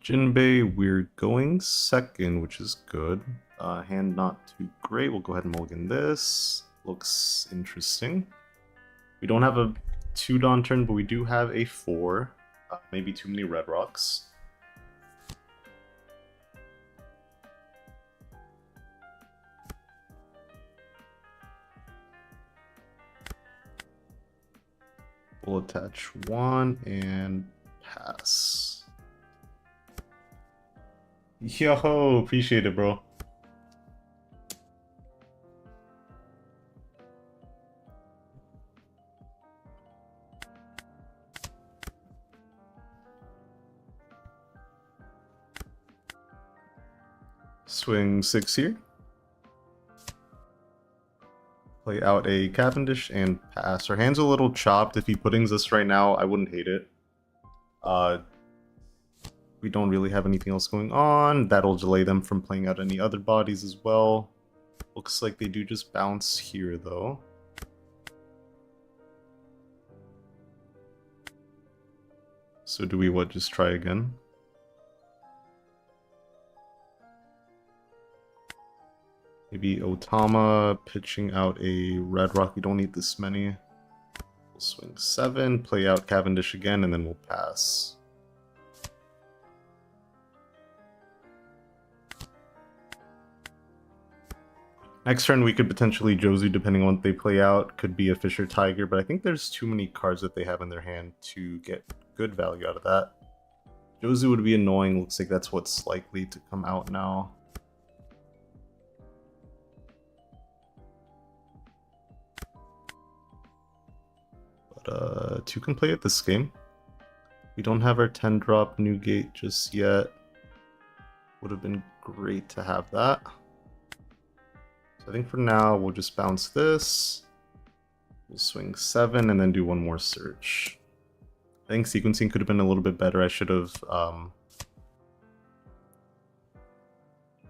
Jinbei, we're going second, which is good. Hand not too great. We'll go ahead and mulligan this. Looks interesting. We don't have a 2-Dawn turn, but we do have a 4. Maybe too many red rocks. We'll attach 1 and pass. Yo, appreciate it, bro. Swing 6 here. Play out a Cavendish and pass. Our hand's a little chopped. If he puttings us right now, I wouldn't hate it. We don't really have anything else going on. That'll delay them from playing out any other bodies as well. Looks like they do just bounce here, though. So do we just try again? Maybe Otama pitching out a red rock. We don't need this many. We'll swing 7, play out Cavendish again, and then we'll pass. Next turn we could potentially Jozu depending on what they play out. Could be a Fisher Tiger, but I think there's too many cards that they have in their hand to get good value out of that. Jozu would be annoying. Looks like that's what's likely to come out now. But 2 can play at this game. We don't have our 10-drop Newgate just yet. Would have been great to have that. I think for now, we'll just bounce this. We'll swing 7 and then do one more search. I think sequencing could have been a little bit better. I should have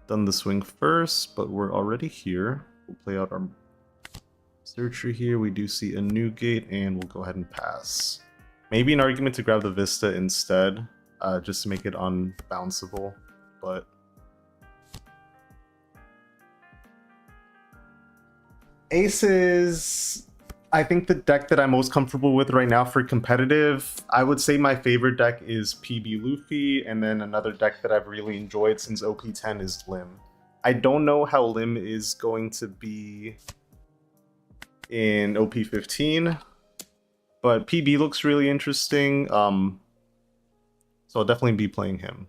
done the swing first, but we're already here. We'll play out our searcher here. We do see a Newgate, and we'll go ahead and pass. Maybe an argument to grab the Vista instead, just to make it unbounceable, but... Ace is, I think, the deck that I'm most comfortable with right now for competitive. I would say my favorite deck is PB Luffy, and then another deck that I've really enjoyed since OP10 is Lim. I don't know how Lim is going to be in OP15, but PB looks really interesting, so I'll definitely be playing him.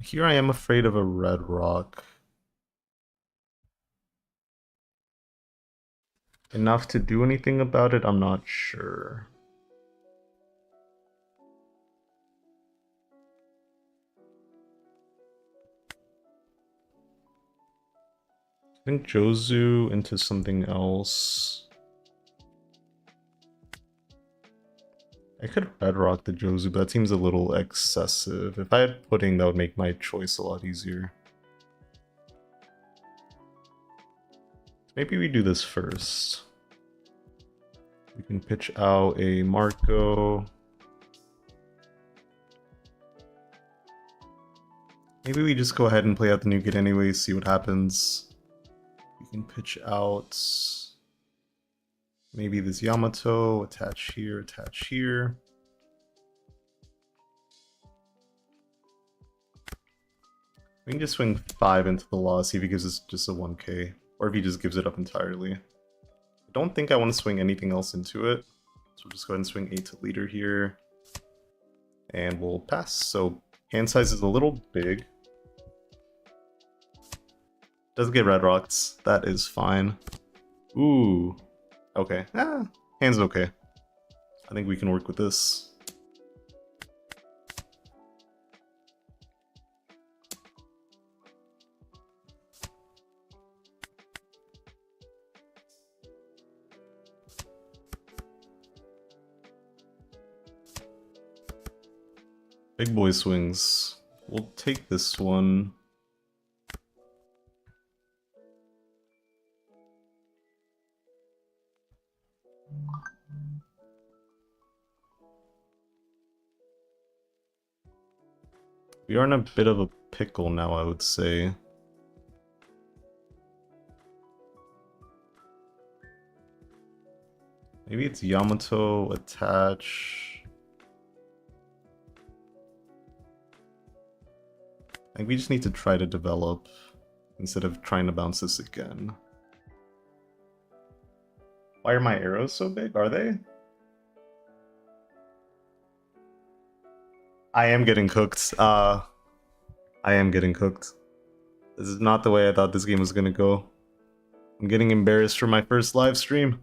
Here I am afraid of a red rock. Enough to do anything about it, I'm not sure. think Jozu into something else. I could red rock the Jozu, but that seems a little excessive. If I had pudding, that would make my choice a lot easier. Maybe we do this first. We can pitch out a Marco. Maybe we just go ahead and play out the new kit anyway, see what happens. We can pitch out maybe this Yamato, attach here, attach here. We can just swing 5 into the law, see if he gives us just a 1k, or if he just gives it up entirely. I don't think I want to swing anything else into it, so we'll just go ahead and swing 8 to leader here, and we'll pass. So hand size is a little big. Doesn't get red rocks, that is fine. Ooh, okay, hand's okay. I think we can work with this. Big boy swings. We'll take this one. We are in a bit of a pickle now, I would say. Maybe it's Yamato, attach. I think we just need to try to develop instead of trying to bounce this again. Why are my arrows so big? Are they? I am getting cooked. I am getting cooked. This is not the way I thought this game was gonna go. I'm getting embarrassed for my first live stream.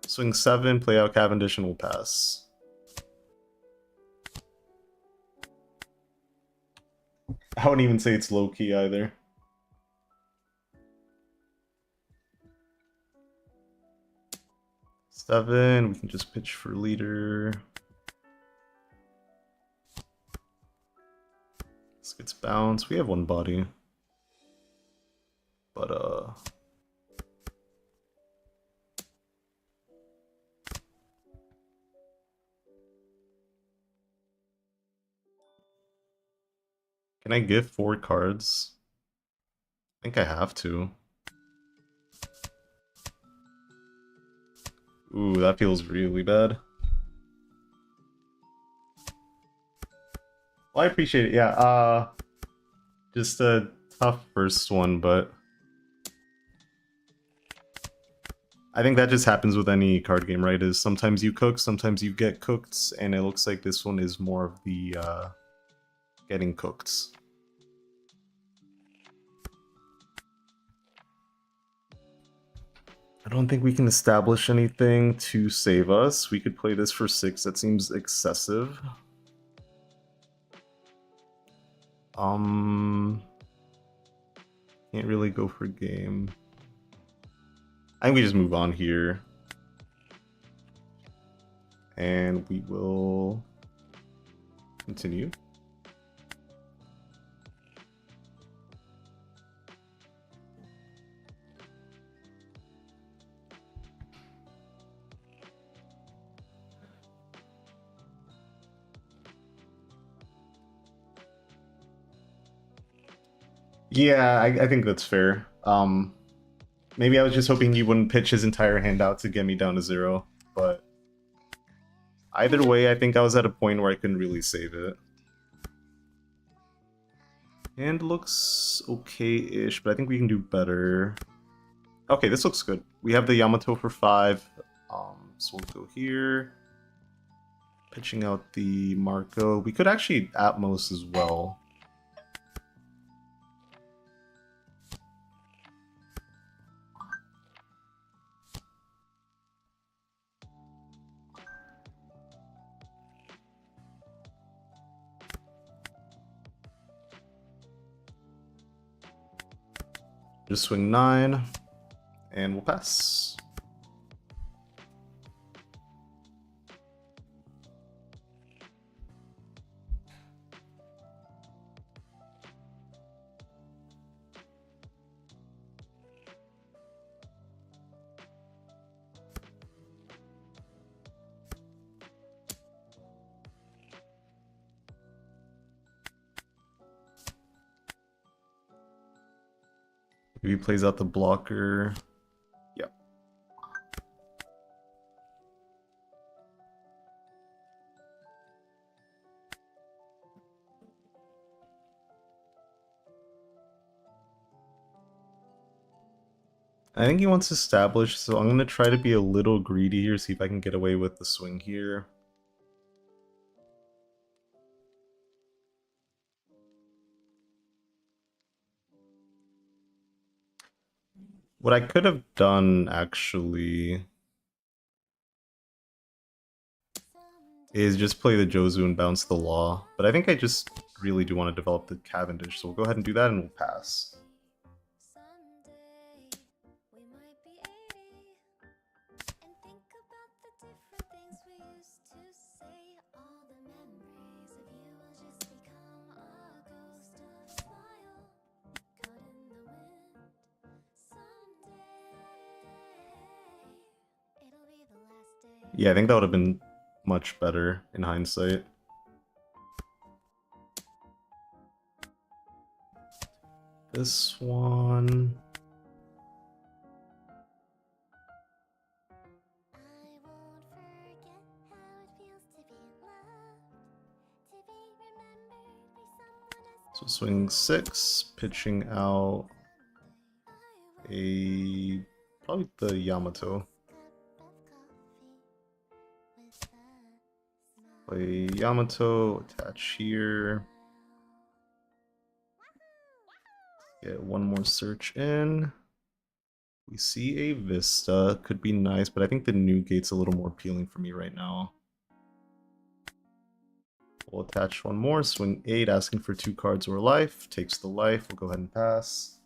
Swing 7, play out Cavendish, and we'll pass. I wouldn't even say it's low-key either. Seven, we can just pitch for leader. This gets bounced. We have one body. But, can I give 4 cards? I think I have to. Ooh, that feels really bad. Well, I appreciate it, yeah. Just a tough first one, but I think that just happens with any card game, right? Is sometimes you cook, sometimes you get cooked, and it looks like this one is more of the getting cooked. I don't think we can establish anything to save us. We could play this for 6. That seems excessive. Can't really go for game. I think we just move on here. And we will continue. Yeah, I think that's fair. Maybe I was just hoping he wouldn't pitch his entire hand out to get me down to 0, but either way, I think I was at a point where I couldn't really save it. Hand looks okay-ish, but I think we can do better. Okay, this looks good. We have the Yamato for 5, so we'll go here. Pitching out the Marco. We could actually Atmos as well. Just swing 9, and we'll pass. Maybe he plays out the blocker. Yep. I think he wants to establish, so I'm going to try to be a little greedy here, see if I can get away with the swing here. What I could have done, actually, is just play the Jozu and bounce the Law. But I think I just really do want to develop the Cavendish, so we'll go ahead and do that and we'll pass. Yeah, I think that would have been much better in hindsight. This one... So swing 6, pitching out probably the Yamato. Play Yamato, attach here. Get one more search in. We see a Vista, could be nice, but I think the new gate's a little more appealing for me right now. We'll attach one more, swing 8, asking for 2 cards or life. Takes the life, we'll go ahead and pass.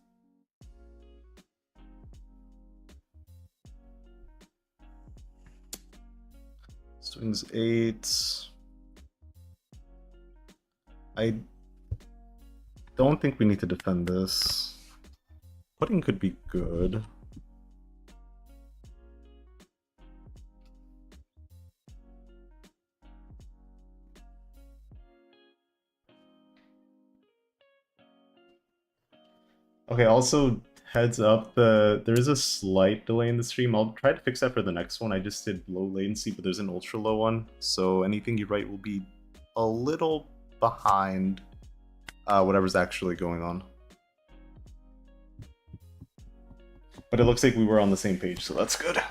Swings 8. I don't think we need to defend this. Putting could be good. Okay, also heads up, there is a slight delay in the stream. I'll try to fix that for the next one. I just did low latency, but there's an ultra low one. So anything you write will be a little behind whatever's actually going on. But it looks like we were on the same page, so that's good.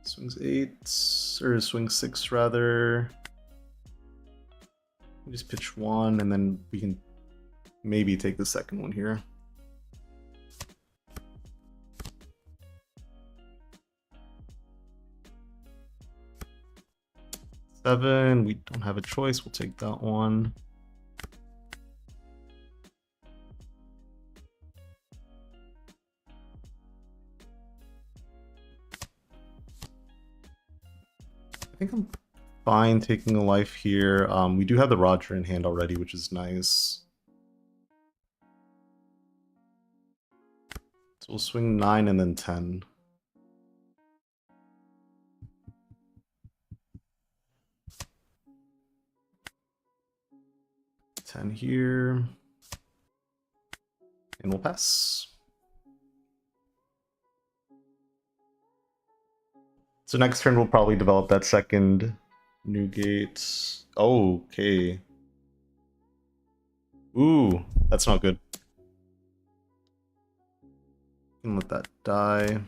Swings 8, or swing 6 rather. Just pitch 1, and then we can maybe take the second one here. Seven, we don't have a choice, we'll take that one. I think I'm fine taking a life here. We do have the Roger in hand already, which is nice. So we'll swing 9 and then 10. Here, and we'll pass. So next turn we'll probably develop that second new gate. Oh, okay. Ooh, that's not good. Can let that die.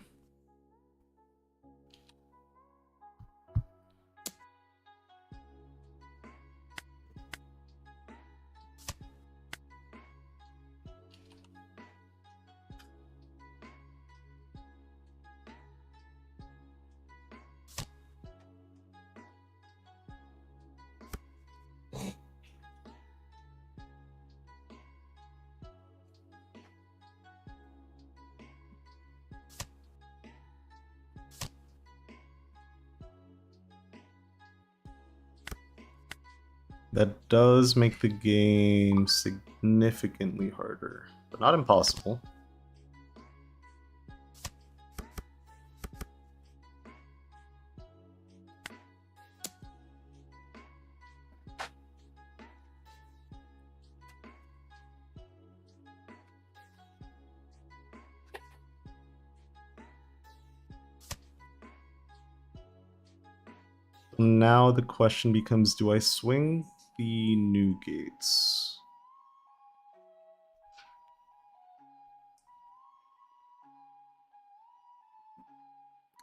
That does make the game significantly harder, but not impossible. Now the question becomes, do I swing the new gates?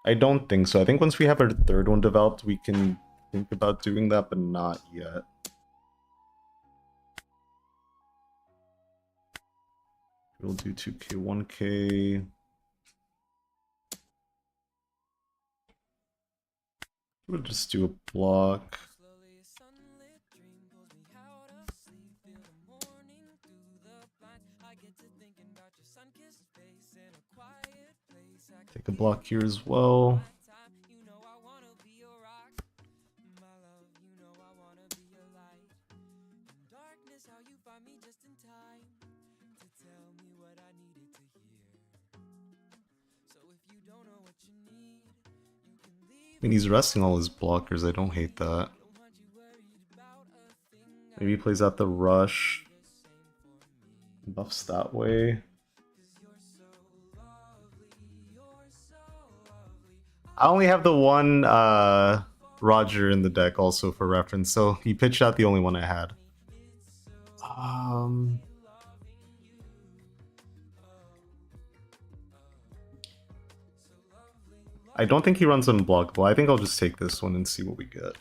I don't think so. I think once we have our third one developed, we can think about doing that, but not yet. We'll do 2k, 1k. We'll just do a block. Take a block here as well. I mean, he's resting all his blockers. I don't hate that. Maybe he plays out the rush. Buffs that way. I only have the one Roger in the deck also for reference, so he pitched out the only one I had. I don't think he runs unblockable. I think I'll just take this one and see what we get.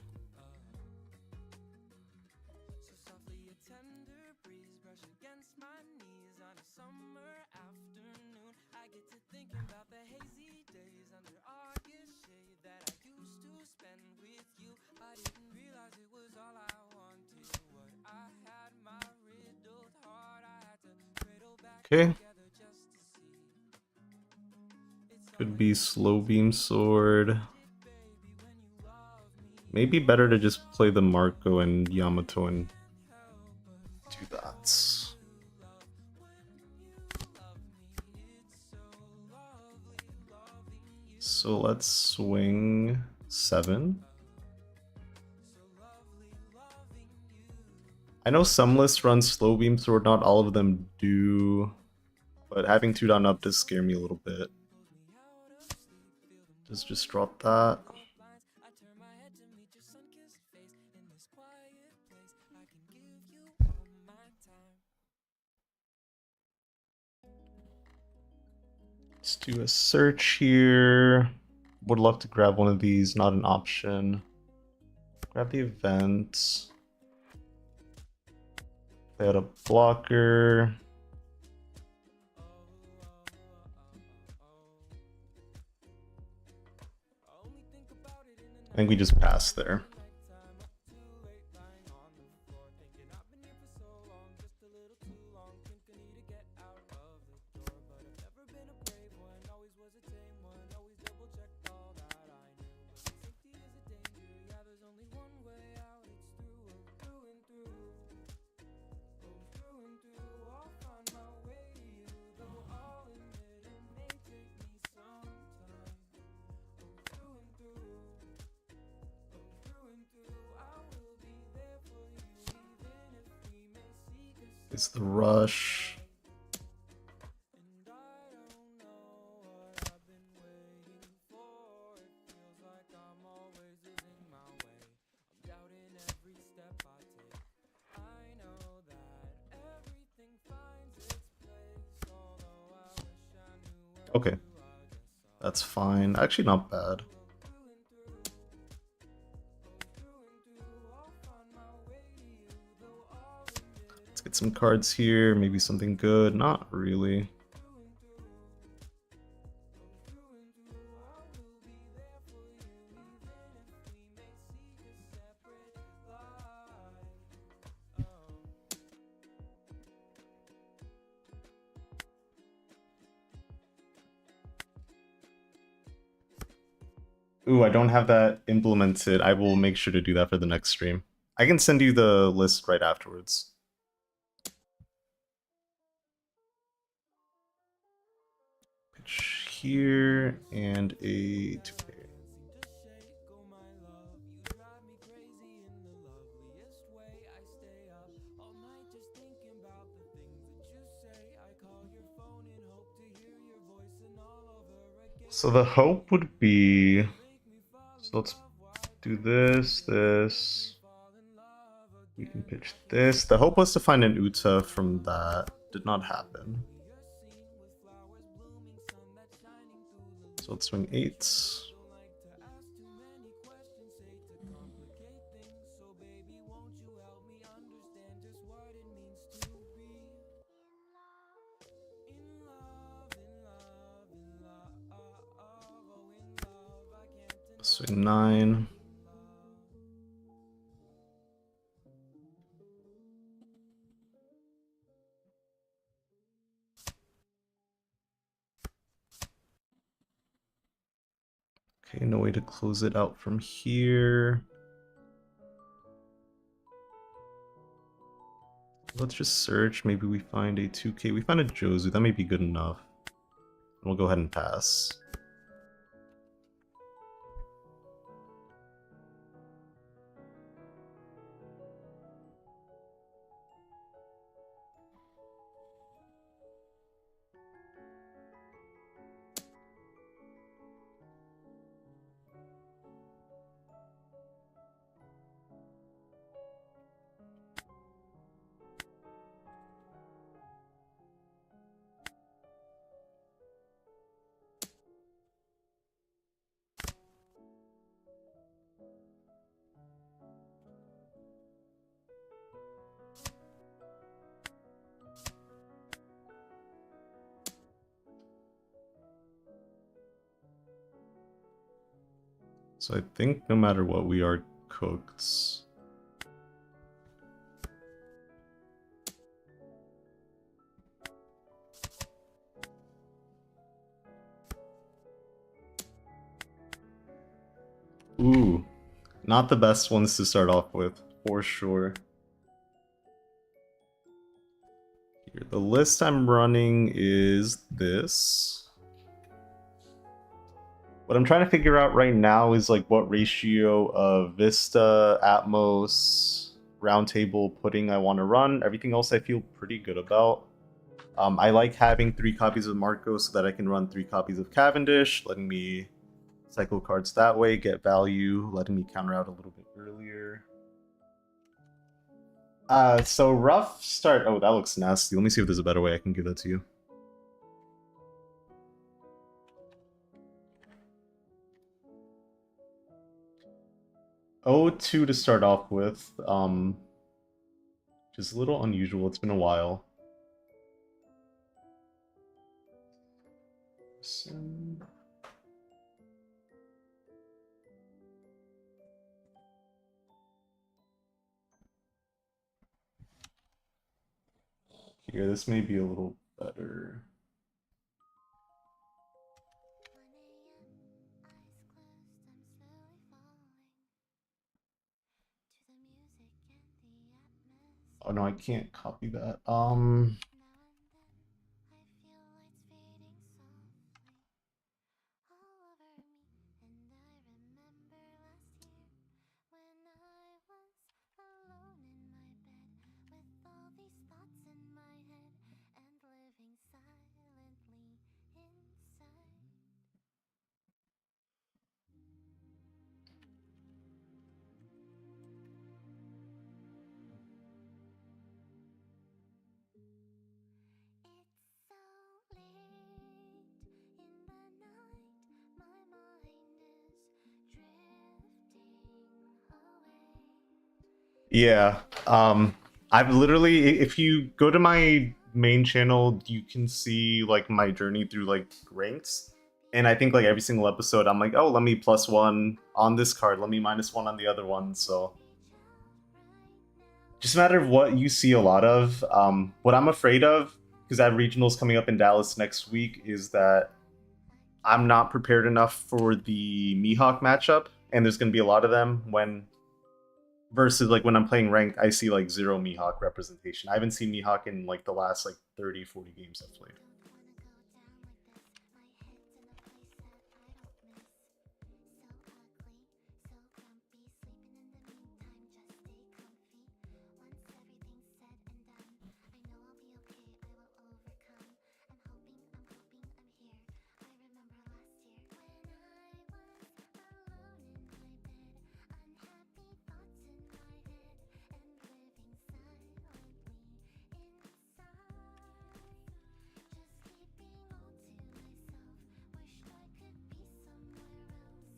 Okay. Could be slow beam sword. Maybe better to just play the Marco and Yamato and do that. So let's swing 7. I know some lists run slow beam sword, not all of them do, but having 2 down up does scare me a little bit. Just drop that. Let's do a search here. Would love to grab one of these, not an option. Grab the event. Play out a blocker. I think we just passed there. It's the rush. Okay, that's fine. Actually, not bad. Get some cards here, maybe something good. Not really. Ooh, I don't have that implemented. I will make sure to do that for the next stream. I can send you the list right afterwards. Pitch here and a 2K. So the hope would be, so let's do this. We can pitch this. The hope was to find an Uta from that. Did not happen. So let's swing 8s. Swing 9. Okay, no way to close it out from here. Let's just search. Maybe we find a 2K. We find a Jozu. That may be good enough. We'll go ahead and pass. So I think no matter what, we are cooked. Ooh, not the best ones to start off with, for sure. Here, the list I'm running is this. What I'm trying to figure out right now is like what ratio of Vista, Atmos, Roundtable, Pudding I want to run. Everything else I feel pretty good about. I like having 3 copies of Marco so that I can run 3 copies of Cavendish, letting me cycle cards that way, get value, letting me counter out a little bit earlier. So rough start. Oh, that looks nasty. Let me see if there's a better way I can give that to you. O2 to start off with, which is a little unusual. It's been a while. Here, this may be a little better. Oh no, I can't copy that. Yeah. I've literally, if you go to my main channel, you can see like my journey through like ranks. And I think like every single episode, I'm like, oh, let me +1 on this card, let me -1 on the other one. So just a matter of what you see a lot of. What I'm afraid of, because I have regionals coming up in Dallas next week, is that I'm not prepared enough for the Mihawk matchup, and there's going to be a lot of them when versus like when I'm playing ranked, I see like zero Mihawk representation. I haven't seen Mihawk in like the last like 30, 40 games I've played.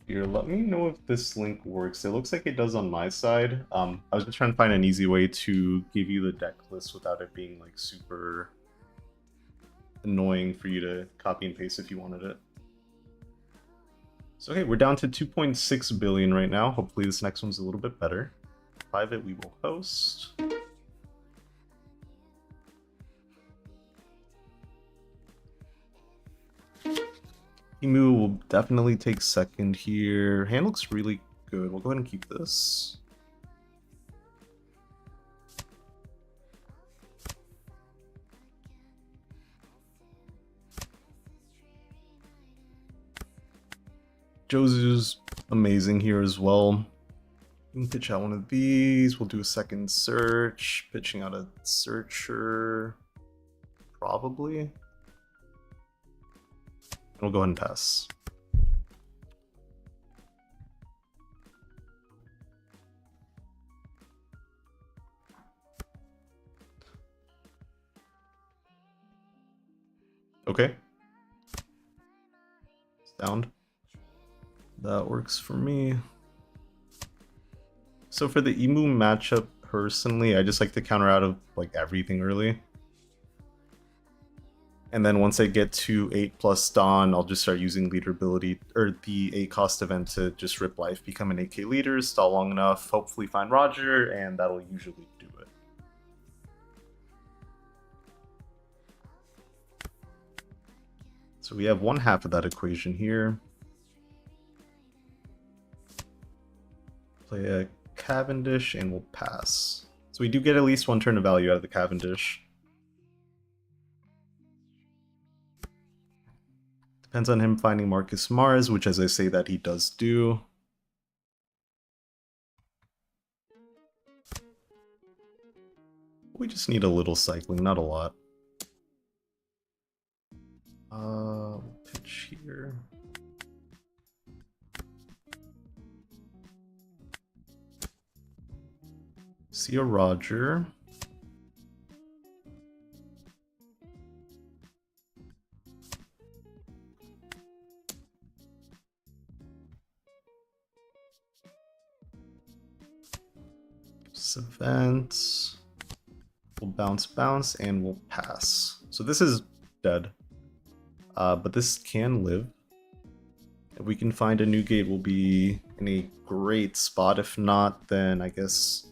Here, let me know if this link works. It looks like it does on my side. I was just trying to find an easy way to give you the deck list without it being like super annoying for you to copy and paste if you wanted it. So okay, we're down to 2.6 billion right now. Hopefully this next one's a little bit better. Private we will host. Emu will definitely take second here. Hand looks really good. We'll go ahead and keep this. Jozu's amazing here as well. We can pitch out one of these. We'll do a second search. Pitching out a searcher. Probably. We'll go ahead and pass. Okay. Sound. That works for me. So for the Emu matchup, personally, I just like to counter out of like everything early. And then once I get to 8+ Dawn, I'll just start using leader ability, or the 8 cost event to just rip life, become an 8k leader, stall long enough, hopefully find Roger, and that'll usually do it. So we have one half of that equation here. Play a Cavendish and we'll pass. So we do get at least one turn of value out of the Cavendish. Depends on him finding Marcus Mars, which as I say that he does do. We just need a little cycling, not a lot. We'll pitch here. See a Roger. Events. We'll bounce, and we'll pass. So this is dead. But this can live. If we can find a new gate, we'll be in a great spot. If not, then I guess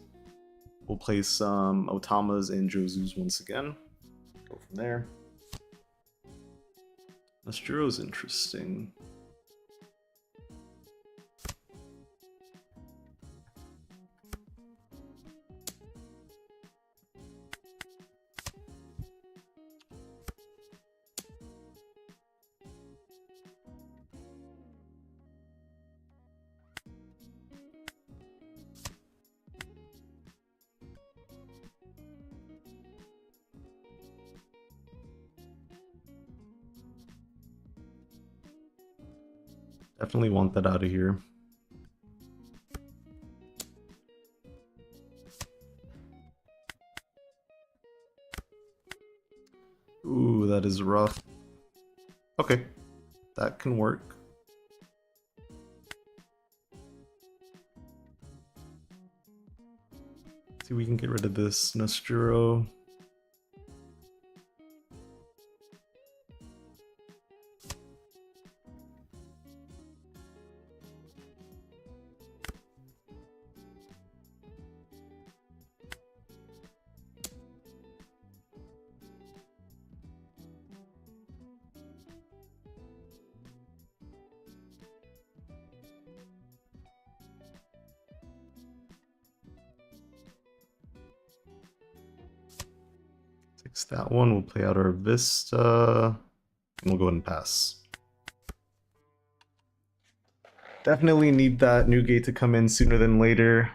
we'll play some Otamas and Jozus once again. Go from there. Nostro's interesting. Definitely want that out of here. Ooh, that is rough. Okay, that can work. See if we can get rid of this Nostro. That one, we'll play out our Vista, and we'll go ahead and pass. Definitely need that new gate to come in sooner than later.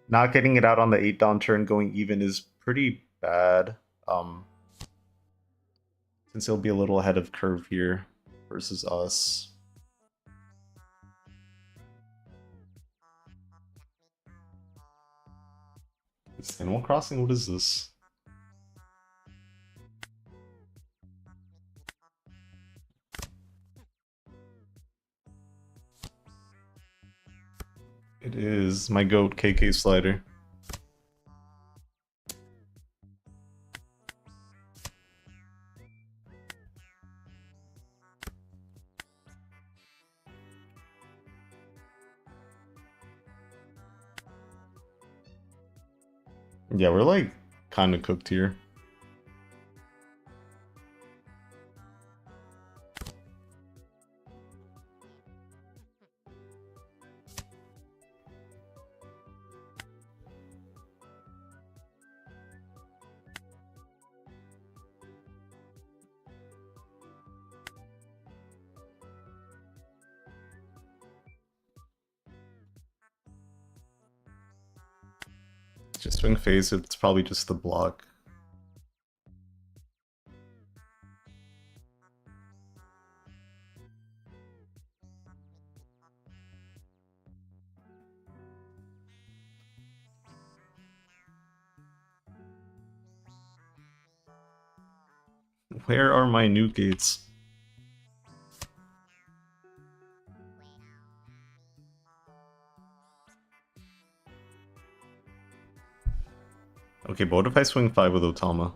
Not getting it out on the 8 down turn going even is pretty bad. Since he'll be a little ahead of curve here versus us. It's Animal Crossing? What is this? It is my goat KK slider. Yeah, we're like kind of cooked here. Just swing phase, it's probably just the block. Where are my new gates? Okay, but what if I swing 5 with Otama?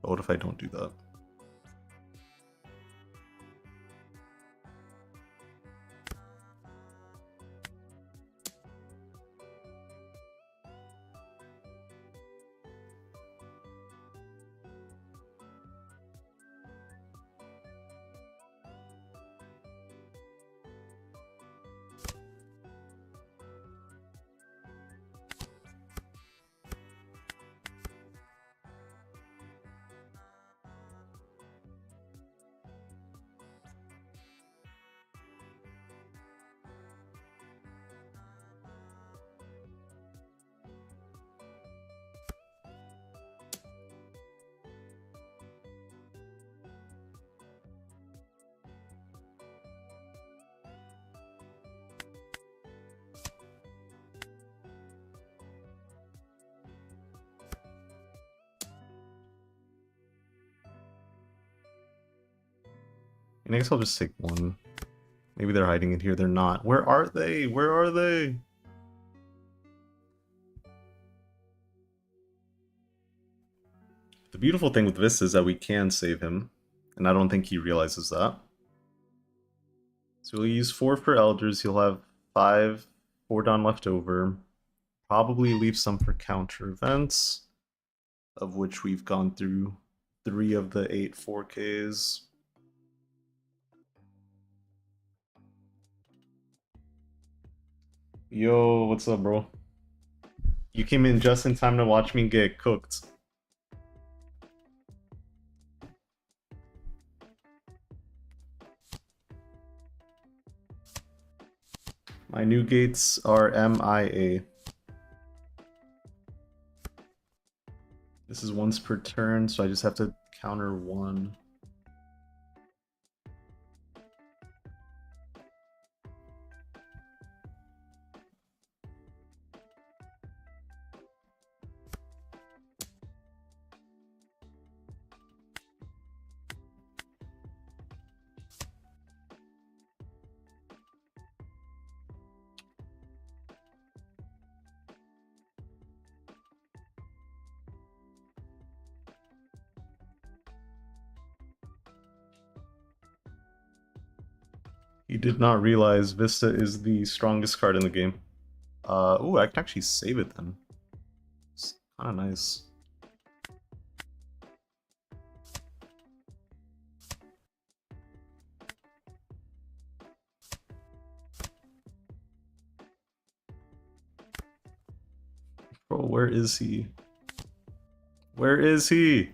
But what if I don't do that? And I guess I'll just take one. Maybe they're hiding it here. They're not. Where are they? Where are they? The beautiful thing with this is that we can save him. And I don't think he realizes that. So we'll use 4 for Elders. He'll have 5 4 down left over. Probably leave some for counter events, of which we've gone through 3 of the 8 4Ks. Yo, what's up, bro? You came in just in time to watch me get cooked. My new gates are MIA. This is once per turn, so I just have to counter 1. He did not realize Vista is the strongest card in the game. Ooh, I can actually save it then. It's kind of nice. Bro, where is he? Where is he?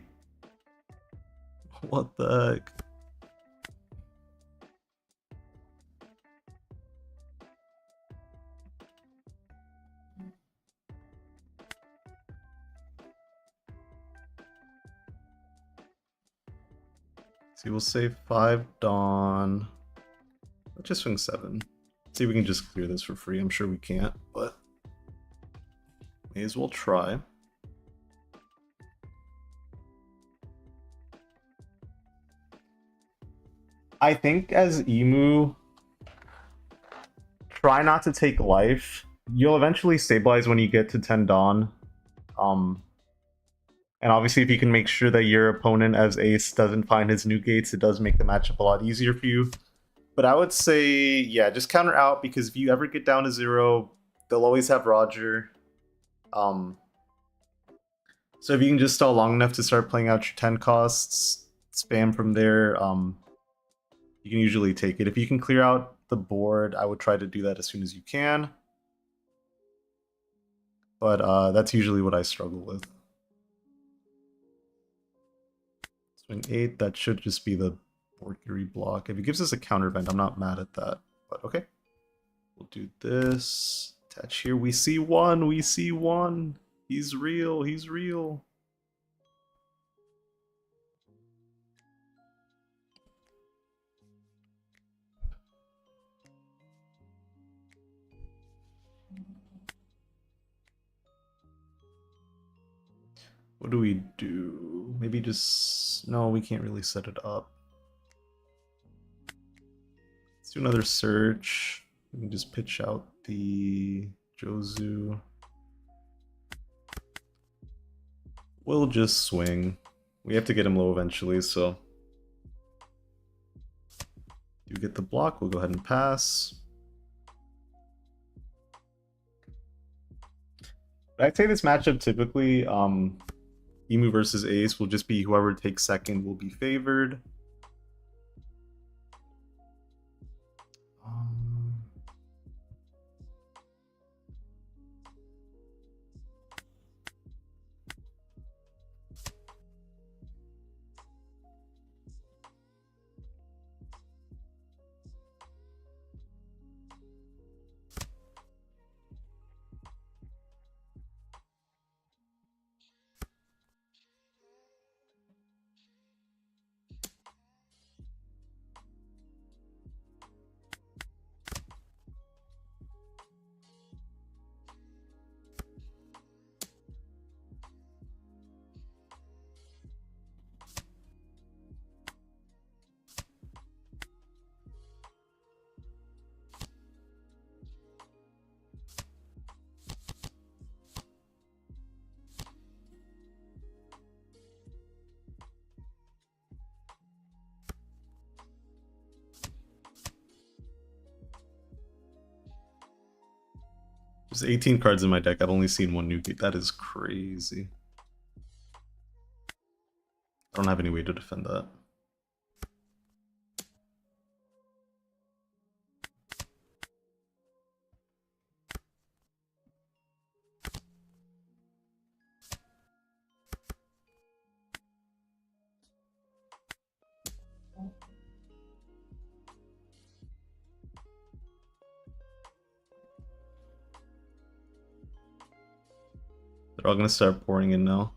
What the heck? See, we'll save 5 Dawn. Let's just swing 7. See if we can just clear this for free. I'm sure we can't, but may as well try. I think as Emu, try not to take life. You'll eventually stabilize when you get to 10 Dawn. And obviously if you can make sure that your opponent as Ace doesn't find his new gates, it does make the matchup a lot easier for you. But I would say, yeah, just counter out, because if you ever get down to 0, they'll always have Roger. So if you can just stall long enough to start playing out your 10 costs, spam from there, you can usually take it. If you can clear out the board, I would try to do that as soon as you can. But that's usually what I struggle with. Swing 8, that should just be the Borgiri block. If it gives us a counter event, I'm not mad at that. But okay. We'll do this. Attach here. We see 1. We see 1. He's real. He's real. What do we do? Maybe just... No, we can't really set it up. Let's do another search. We can just pitch out the Jozu. We'll just swing. We have to get him low eventually, so... You get the block, we'll go ahead and pass. But I'd say this matchup typically, Emu versus Ace will just be whoever takes second will be favored. There's 18 cards in my deck. I've only seen 1 new gate. That is crazy. I don't have any way to defend that. They're all gonna start pouring in now.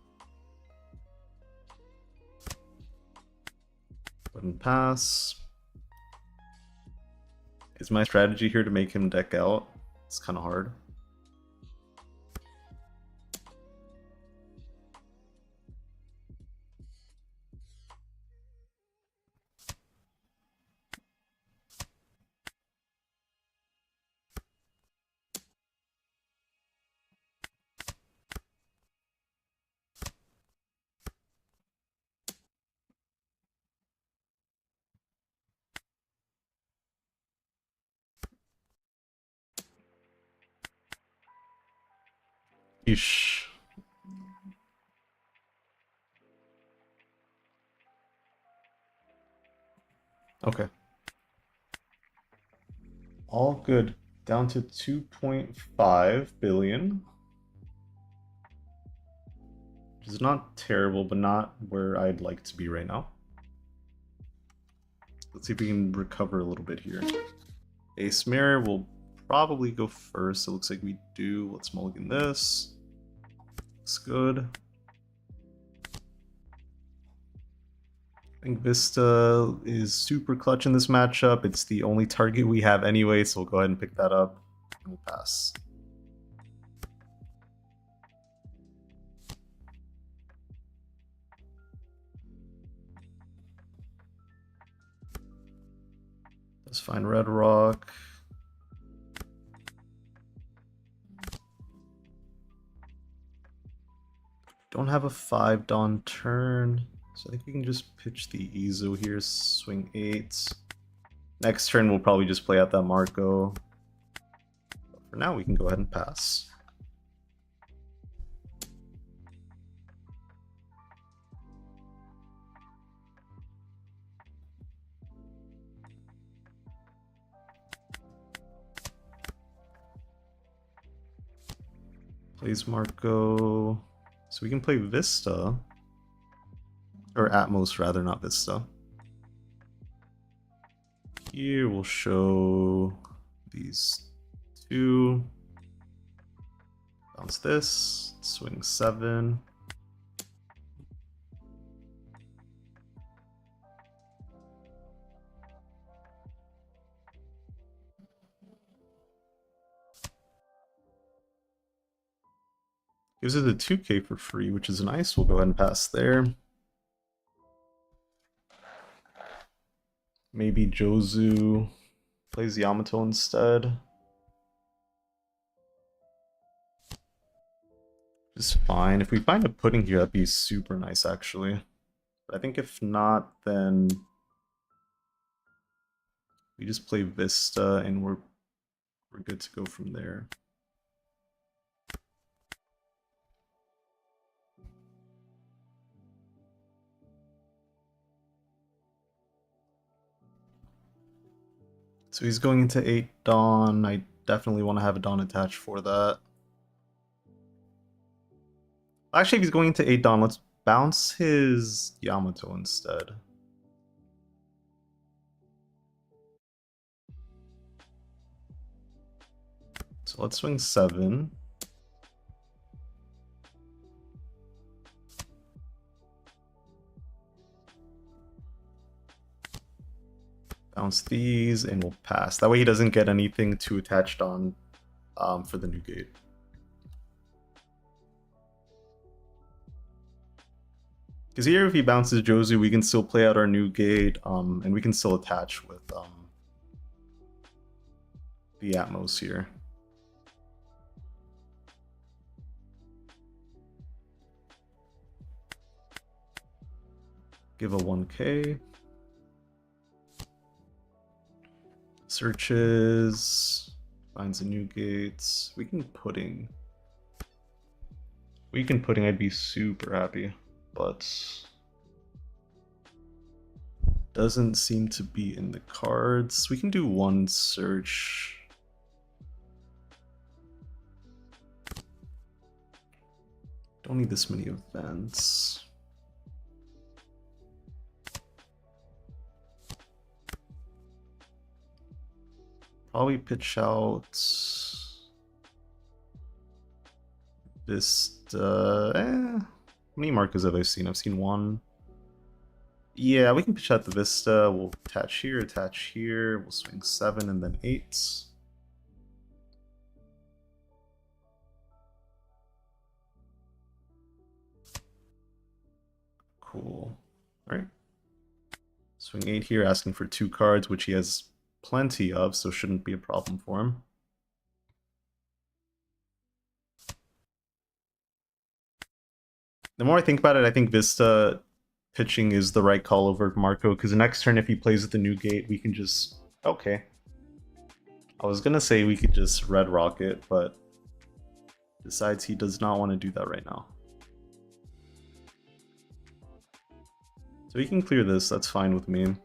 Go ahead and pass. Is my strategy here to make him deck out? It's kind of hard. Yeesh. Okay. All good. Down to 2.5 billion. Which is not terrible, but not where I'd like to be right now. Let's see if we can recover a little bit here. Ace Mirror will probably go first. It looks like we do. Let's mulligan this. Looks good. I think Vista is super clutch in this matchup. It's the only target we have anyway, so we'll go ahead and pick that up. And we'll pass. Let's find Red Rock. Don't have a 5 Dawn turn, so I think we can just pitch the Izo here, swing 8. Next turn we'll probably just play out that Marco. But for now we can go ahead and pass. Plays Marco. So we can play Vista. Or Atmos rather, not Vista. Here we'll show these two. Bounce this. Swing 7. Gives it a 2k for free, which is nice. We'll go ahead and pass there. Maybe Jozu plays Yamato instead. Just fine. If we find a pudding here, that'd be super nice, actually. But I think if not, then we just play Vista and we're good to go from there. So he's going into 8 Dawn. I definitely want to have a Dawn attached for that. Actually, if he's going into 8 Dawn, let's bounce his Yamato instead. So let's swing 7. Bounce these and we'll pass. That way he doesn't get anything too attached on for the new gate. Because here if he bounces Jozu, we can still play out our new gate and we can still attach with the Atmos here. Give a 1k. Searches, finds a new gates. We can pudding. I'd be super happy, but doesn't seem to be in the cards. We can do one search. Don't need this many events. Probably pitch out this. How many markers have I seen? I've seen one. Yeah, we can pitch out the Vista. We'll attach here. We'll swing 7 and then 8. Cool. All right. Swing 8 here, asking for 2 cards, which he has plenty of, so shouldn't be a problem for him. The more I think about it, I think Vista pitching is the right call over Marco, because the next turn if he plays with the new gate, we can just... Okay. I was gonna say we could just red rocket, but decides he does not want to do that right now. So he can clear this, that's fine with me.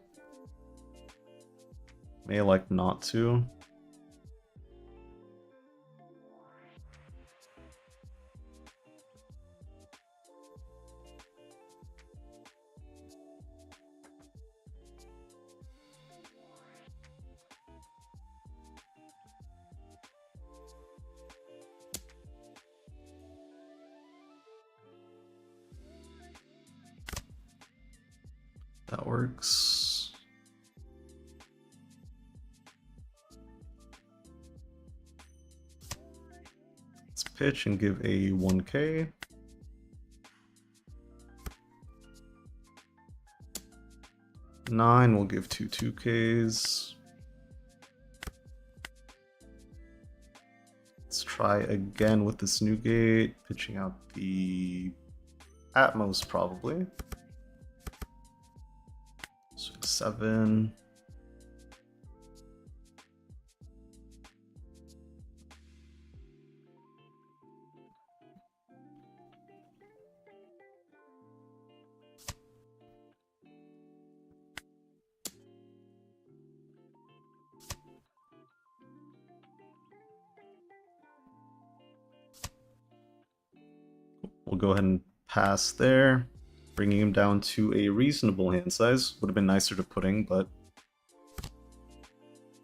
May elect not to. works. Let's pitch and give a 1k. Nine, we'll give two 2ks. Let's try again with this new gate, pitching out the Atmos probably. Swing 7. We'll go ahead and pass there, bringing him down to a reasonable hand size. Would have been nicer to putting, but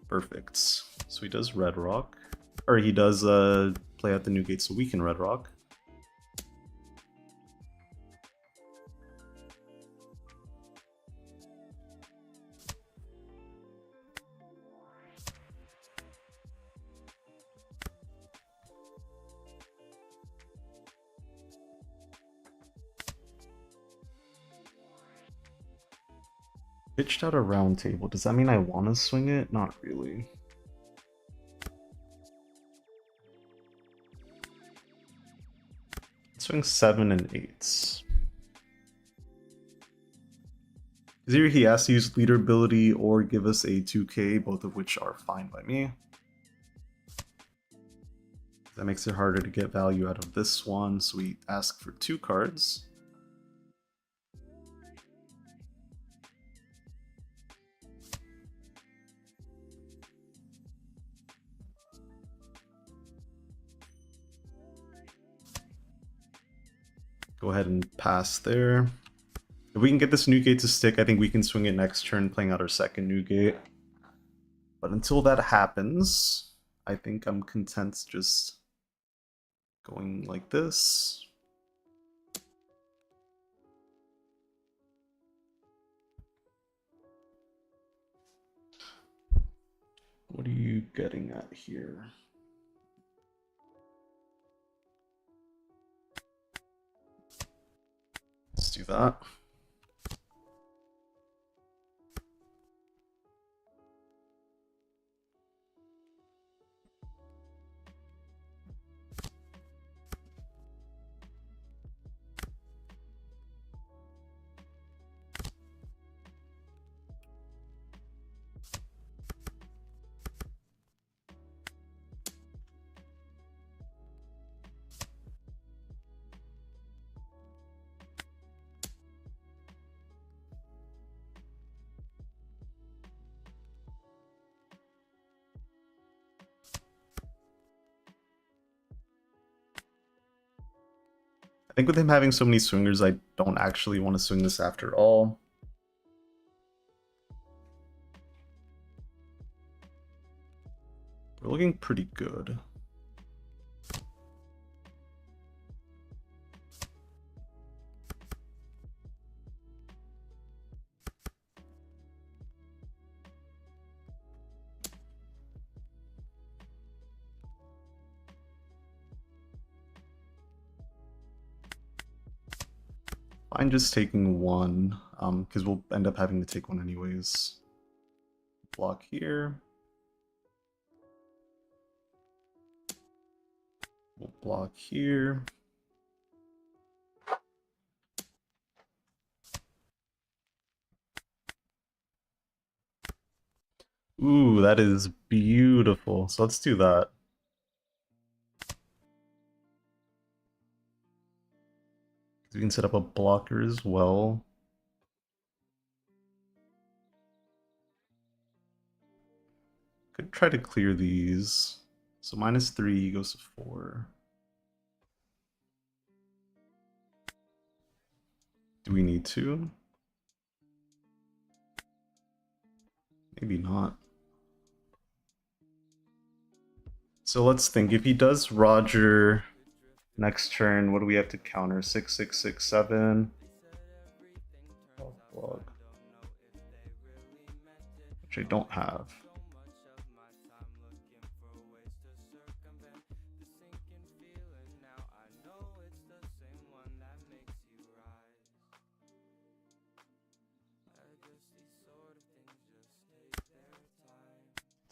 perfect. So he does Red Rock, or he does play out the new gate so we can Red Rock. Pitched out a round table. Does that mean I want to swing it? Not really. Swing 7 and 8s. Either he has to use leader ability or give us a 2k, both of which are fine by me. That makes it harder to get value out of this one, so we ask for 2 cards. Go ahead and pass there. If we can get this new gate to stick, I think we can swing it next turn, playing out our second new gate. But until that happens, I think I'm content just going like this. What are you getting at here? Let's do that. I think with him having so many swingers, I don't actually want to swing this after all. We're looking pretty good. I'm just taking one, because we'll end up having to take one anyways. Block here. We'll block here. Ooh, that is beautiful. So let's do that. We can set up a blocker as well. Could try to clear these. So -3 goes to 4. Do we need to? Maybe not. So let's think. If he does Roger next turn, what do we have to counter? 6, 6, 6, 7. Oh, block. which I don't have.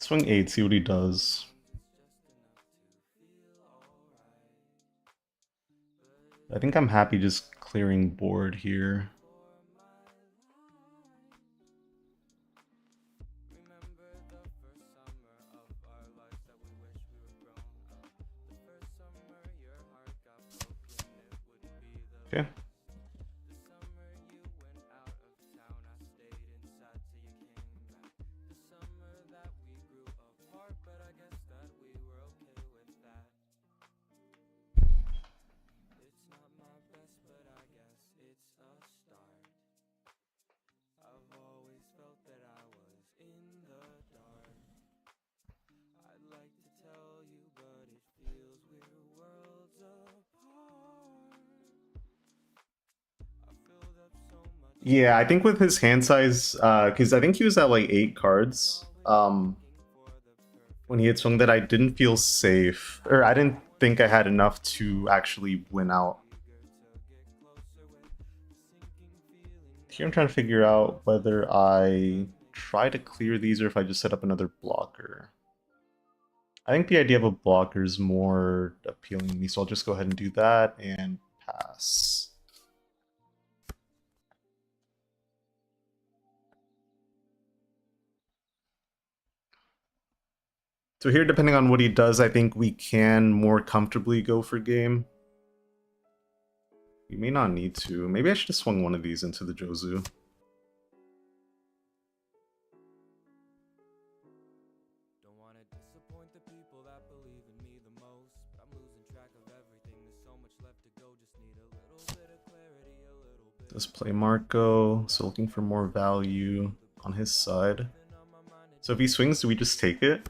Swing 8, see what he does. I think I'm happy just clearing board here. Okay. Yeah, I think with his hand size, because I think he was at like 8 cards when he had swung that, I didn't feel safe, or I didn't think I had enough to actually win out. Here I'm trying to figure out whether I try to clear these or if I just set up another blocker. I think the idea of a blocker is more appealing to me, so I'll just go ahead and do that and pass. So here, depending on what he does, I think we can more comfortably go for game. We may not need to. Maybe I should have swung one of these into the Jozu. Does play Marco, so looking for more value on his side. So if he swings, do we just take it?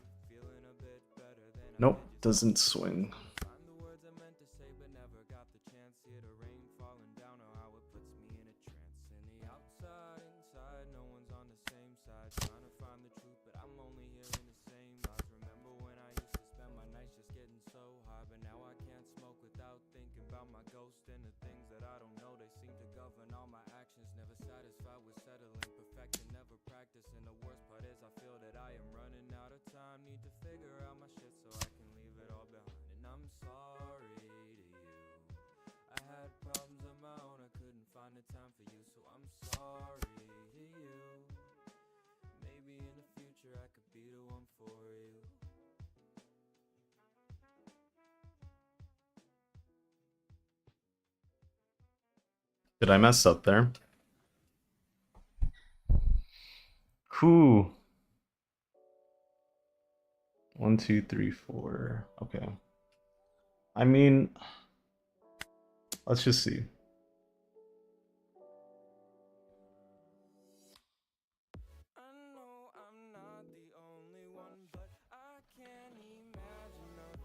Nope, doesn't swing. Did I mess up there? Whew. 1, 2, 3, 4. Okay. I mean, let's just see.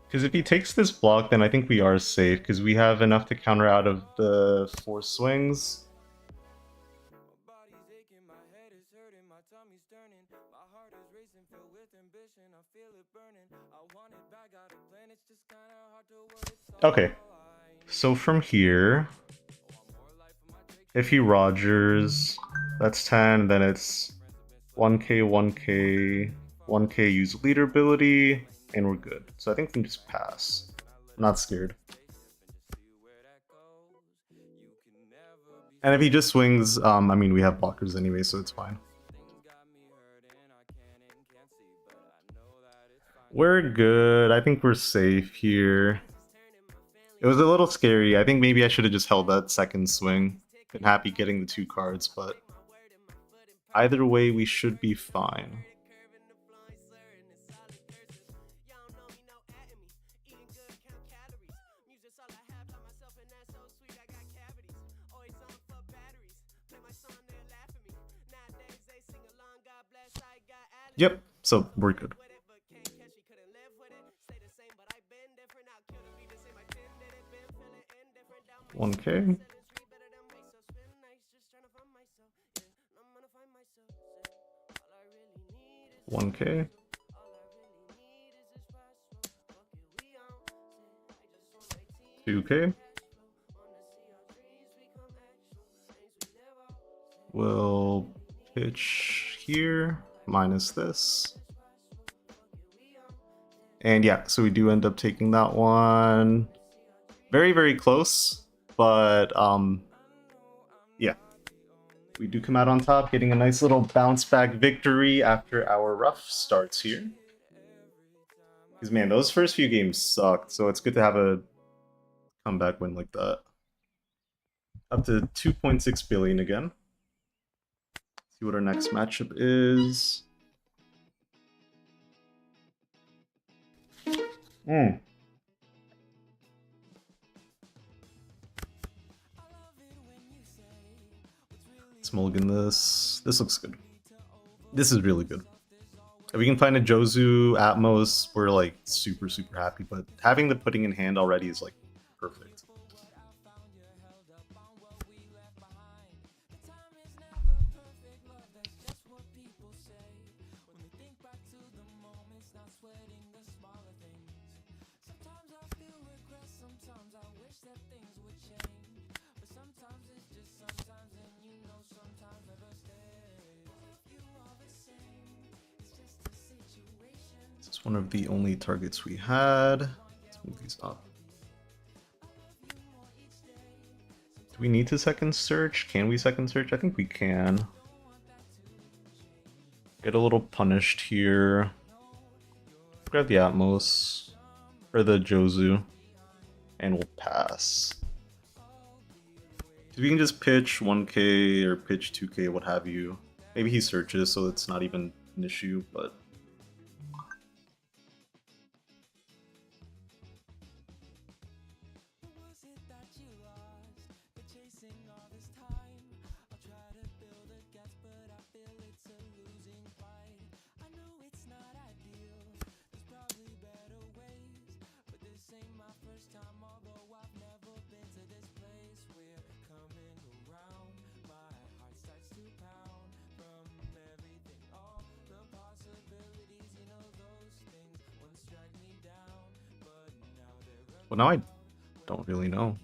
Because if he takes this block, then I think we are safe, because we have enough to counter out of the 4 swings. Okay, so from here, if he Rogers, that's 10, then it's 1k, 1k, 1k use leader ability, and we're good. So I think we can just pass. I'm not scared. And if he just swings, I mean, we have blockers anyway, so it's fine. We're good. I think we're safe here. It was a little scary. I think maybe I should have just held that second swing. Been happy getting the 2 cards, but either way, we should be fine. Yep, so we're good. $1K. 1k. $2k. We'll pitch here, minus this. And yeah, so we do end up taking that one. Very, very close, but yeah. We do come out on top, getting a nice little bounce back victory after our rough starts here. Because man, those first few games sucked, so it's good to have a comeback win like that. Up to 2.6 billion again. See what our next matchup is. Let's mulligan this. This looks good. This is really good. If we can find a Jozu Atmos, we're like super, super happy. But having the pudding in hand already is like perfect. One of the only targets we had. Let's move these up. Do we need to second search? Can we second search? I think we can. Get a little punished here. Grab the Atmos. Or the Jozu. And we'll pass. We can just pitch 1k or pitch 2k, what have you. Maybe he searches, so it's not even an issue, but... Well, now I don't really know.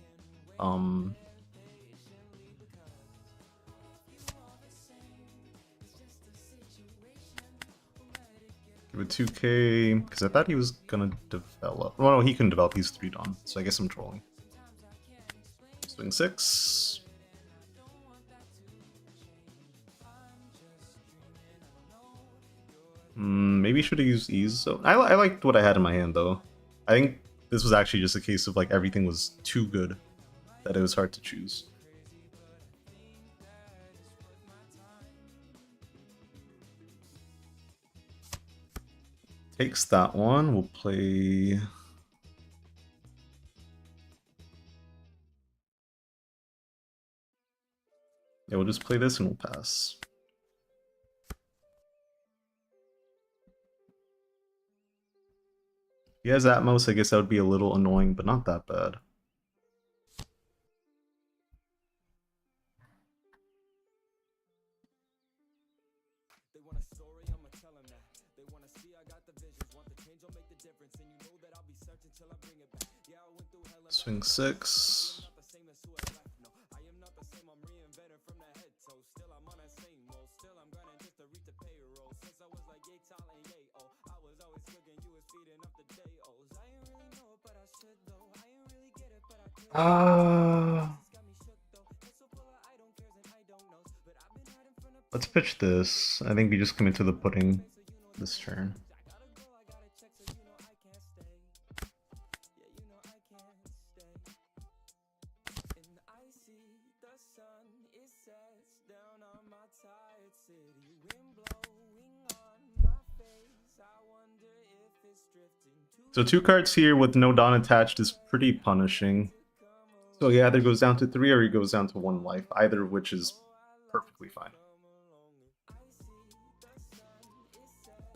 Give it 2k, because I thought he was gonna develop. Well, no, he couldn't develop, he's 3 Dawn, so I guess I'm trolling. Swing 6. Maybe should have used ease. So I liked what I had in my hand though. I think this was actually just a case of like everything was too good that it was hard to choose. Takes that one. We'll play... Yeah, we'll just play this and we'll pass. If he has Atmos, I guess that would be a little annoying, but not that bad. Swing 6. Let's pitch this. I think we just come into the pudding this turn. So 2 cards here with no Dawn attached is pretty punishing. So he either goes down to 3 or he goes down to 1 life, either of which is perfectly fine.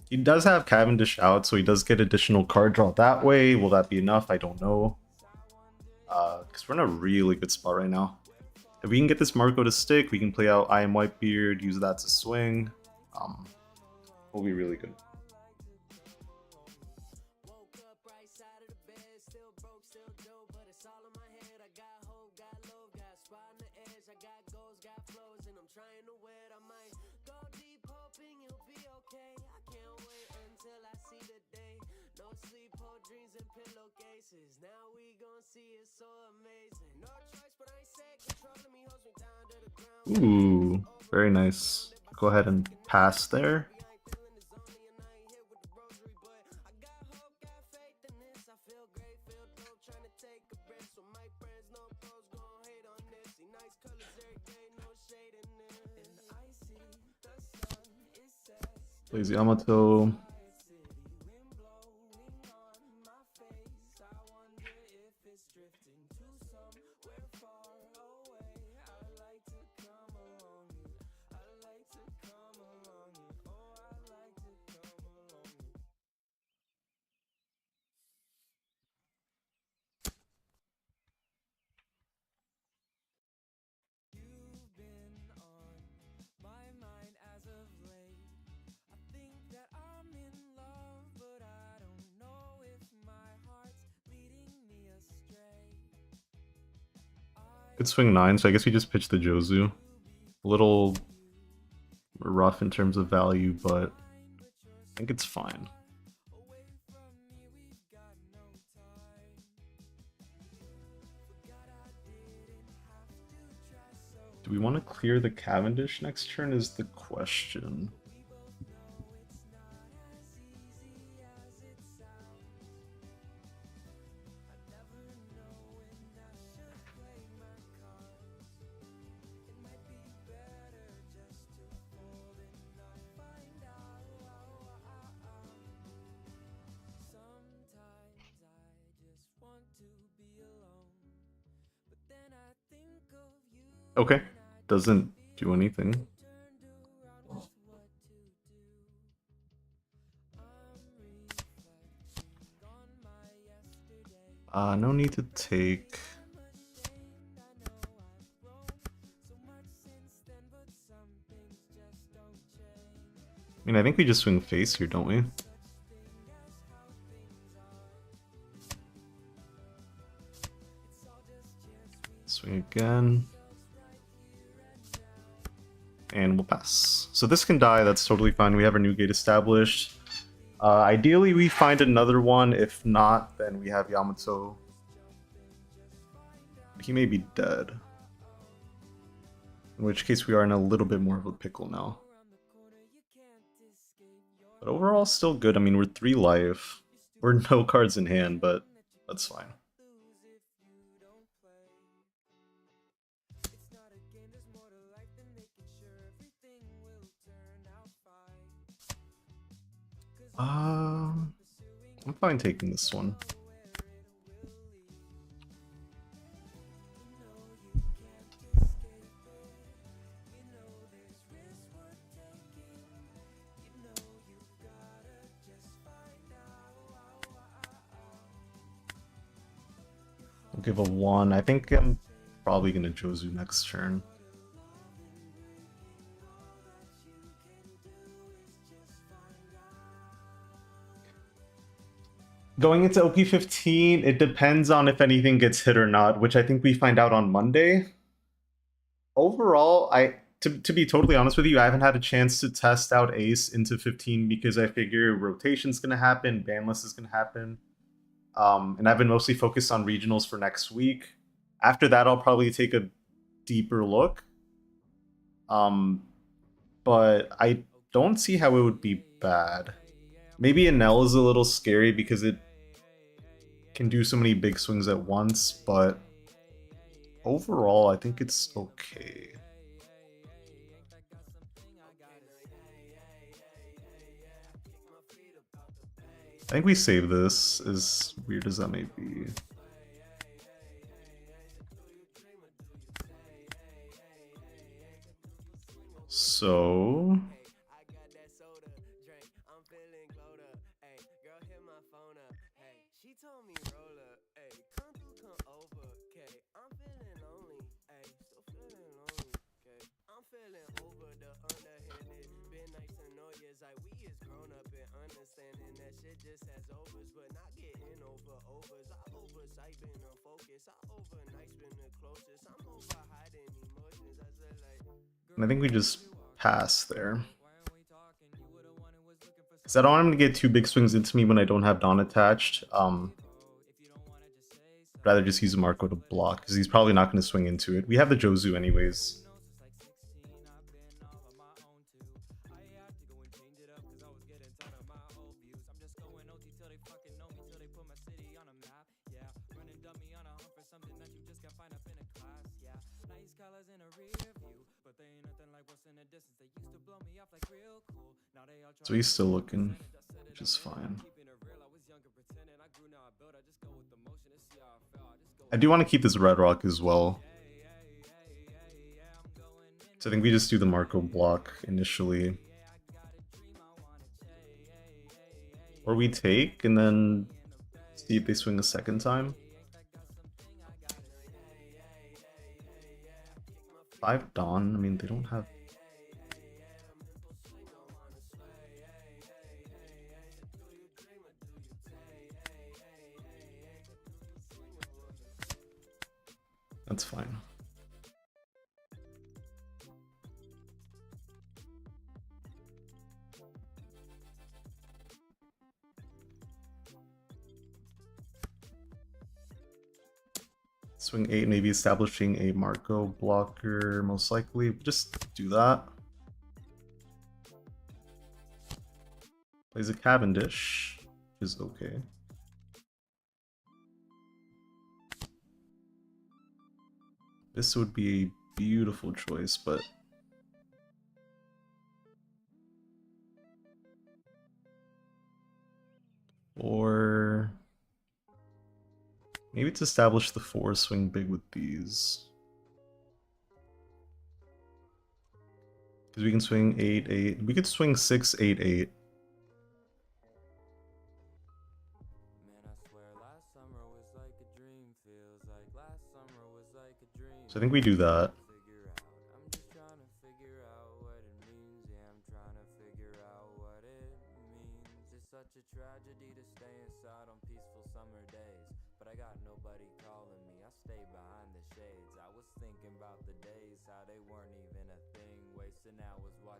He does have Cavendish out, so he does get additional card draw that way. Will that be enough? I don't know. Because we're in a really good spot right now. If we can get this Marco to stick, we can play out I Am Whitebeard, use that to swing. will be really good. Ooh, very nice. Go ahead and pass there. Plays Yamato. Could swing 9, so I guess we just pitched the Jozu. A little rough in terms of value, but I think it's fine. Do we want to clear the Cavendish next turn is the question. Okay, doesn't do anything. No need to take. I mean, I think we just swing face here, don't we? Swing again. And we'll pass. So this can die, that's totally fine. We have our new gate established. Ideally, we find another one. If not, then we have Yamato. He may be dead. In which case, we are in a little bit more of a pickle now. But overall, still good. I mean, we're 3 life. We're no cards in hand, but that's fine. I'm fine taking this one. I'll give a 1. I think I'm probably gonna Jozu next turn. Going into OP15, it depends on if anything gets hit or not, which I think we find out on Monday. Overall, to be totally honest with you, I haven't had a chance to test out Ace into 15 because I figure rotation's gonna happen, banlist is gonna happen. And I've been mostly focused on regionals for next week. After that, I'll probably take a deeper look. But I don't see how it would be bad. Maybe Enel is a little scary because it can do so many big swings at once, but overall, I think it's okay. I think we save this, as weird as that may be. So... And I think we just pass there. Because I don't want him to get two big swings into me when I don't have Dawn attached. Rather just use a Marco to block, because he's probably not going to swing into it. We have the Jozu anyways. So he's still looking, which is fine. I do want to keep this Red Rock as well. So I think we just do the Marco block initially. Or we take and then see if they swing a second time. 5 Dawn, I mean, they don't have... That's fine. Swing 8, maybe establishing a Marco blocker, most likely. Just do that. Plays a Cavendish, which is okay. This would be a beautiful choice, but... Or... Maybe it's establish the 4, swing big with these. Because we can swing 8, 8. We could swing 6, 8, 8. So I think we do that.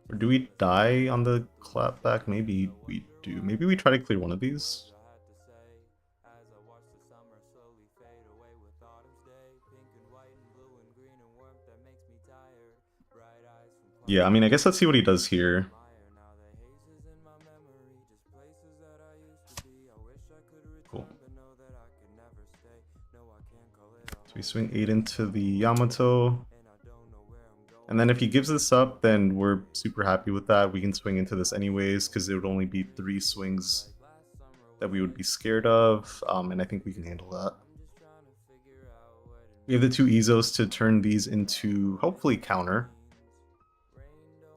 Or do we die on the clapback? Maybe we do. Maybe we try to clear one of these. Yeah, I mean, I guess let's see what he does here. Cool. So we swing 8 into the Yamato. And then if he gives this up, then we're super happy with that. We can swing into this anyways, because it would only be 3 swings that we would be scared of. And I think we can handle that. We have the 2 Ezos to turn these into, hopefully, counter.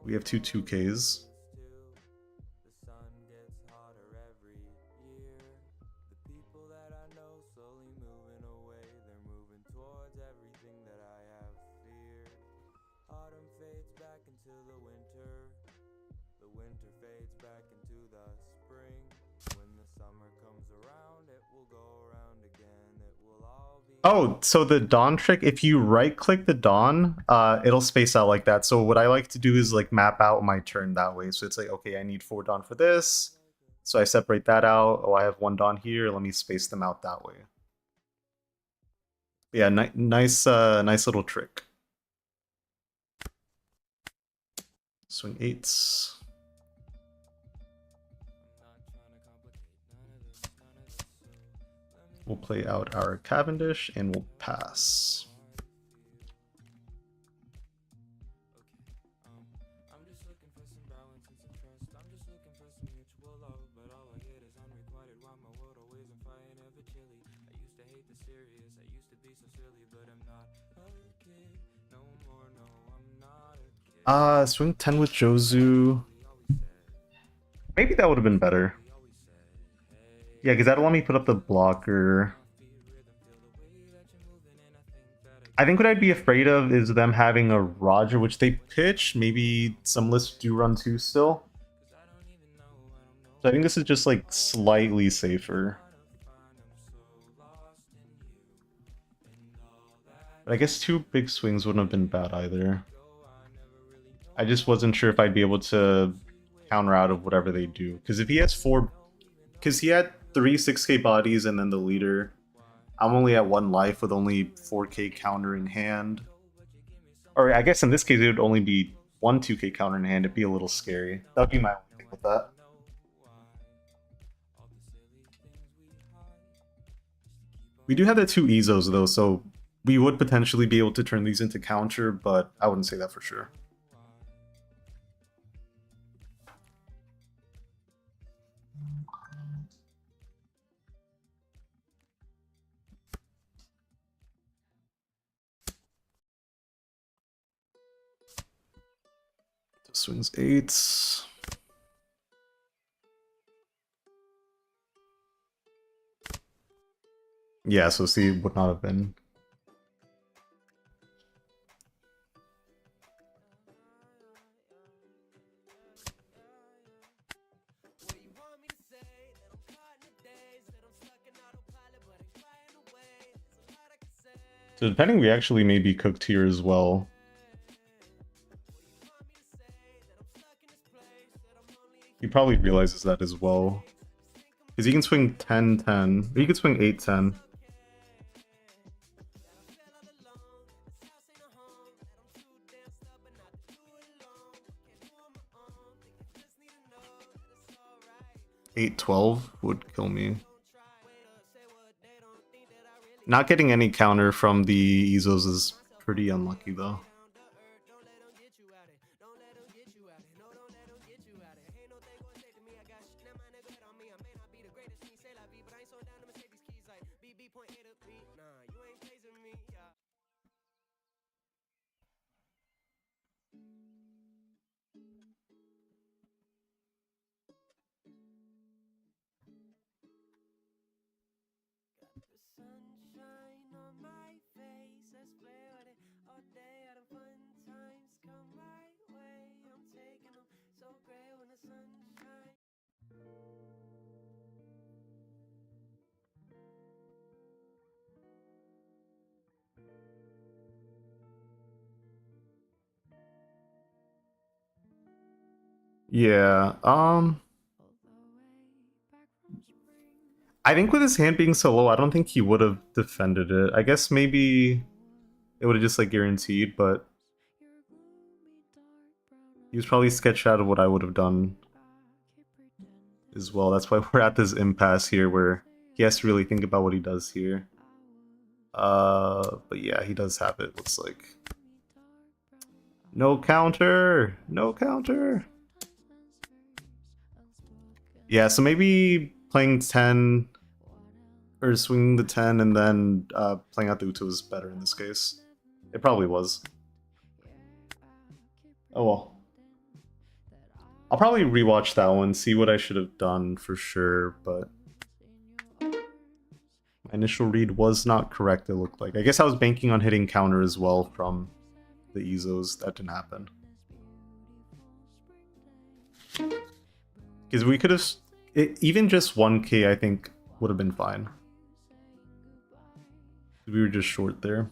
We have 2 2Ks. Oh, so the Dawn trick, if you right-click the Dawn, it'll space out like that. So what I like to do is like map out my turn that way. So it's like, okay, I need 4 Dawn for this. So I separate that out. Oh, I have 1 Dawn here. Let me space them out that way. Yeah, nice little trick. Swing 8s. We'll play out our Cavendish and we'll pass. Swing 10 with Jozu. Maybe that would have been better. Yeah, because that'll let me put up the blocker. I think what I'd be afraid of is them having a Roger, which they pitch. Maybe some lists do run 2 still. So I think this is just like slightly safer. But I guess two big swings wouldn't have been bad either. I just wasn't sure if I'd be able to counter out of whatever they do. Because if he has four... Because he had three 6k bodies and then the leader. I'm only at 1 life with only 4k counter in hand. Or I guess in this case it would only be 1 2k counter in hand. It'd be a little scary. That would be my only thing with that. We do have the 2 Ezos though, so we would potentially be able to turn these into counter, but I wouldn't say that for sure. Swings 8s. Yeah, so C would not have been. So depending, we actually may be cooked here as well. He probably realizes that as well. Because he can swing 10-10. Or he could swing 8-10. Eight 12 would kill me. Not getting any counter from the Ezos is pretty unlucky though. Yeah, I think with his hand being so low, I don't think he would have defended it. I guess maybe it would have just like guaranteed, but he was probably sketched out of what I would have done as well. That's why we're at this impasse here where he has to really think about what he does here. But yeah, he does have it, looks like. No counter! No counter! Yeah, so maybe playing 10 or swinging the 10 and then playing out the Uto is better in this case. It probably was. Oh well. I'll probably rewatch that one, see what I should have done for sure, but my initial read was not correct, it looked like. I guess I was banking on hitting counter as well from the Ezos. That didn't happen. Because we could have... even just 1k, I think, would have been fine. We were just short there.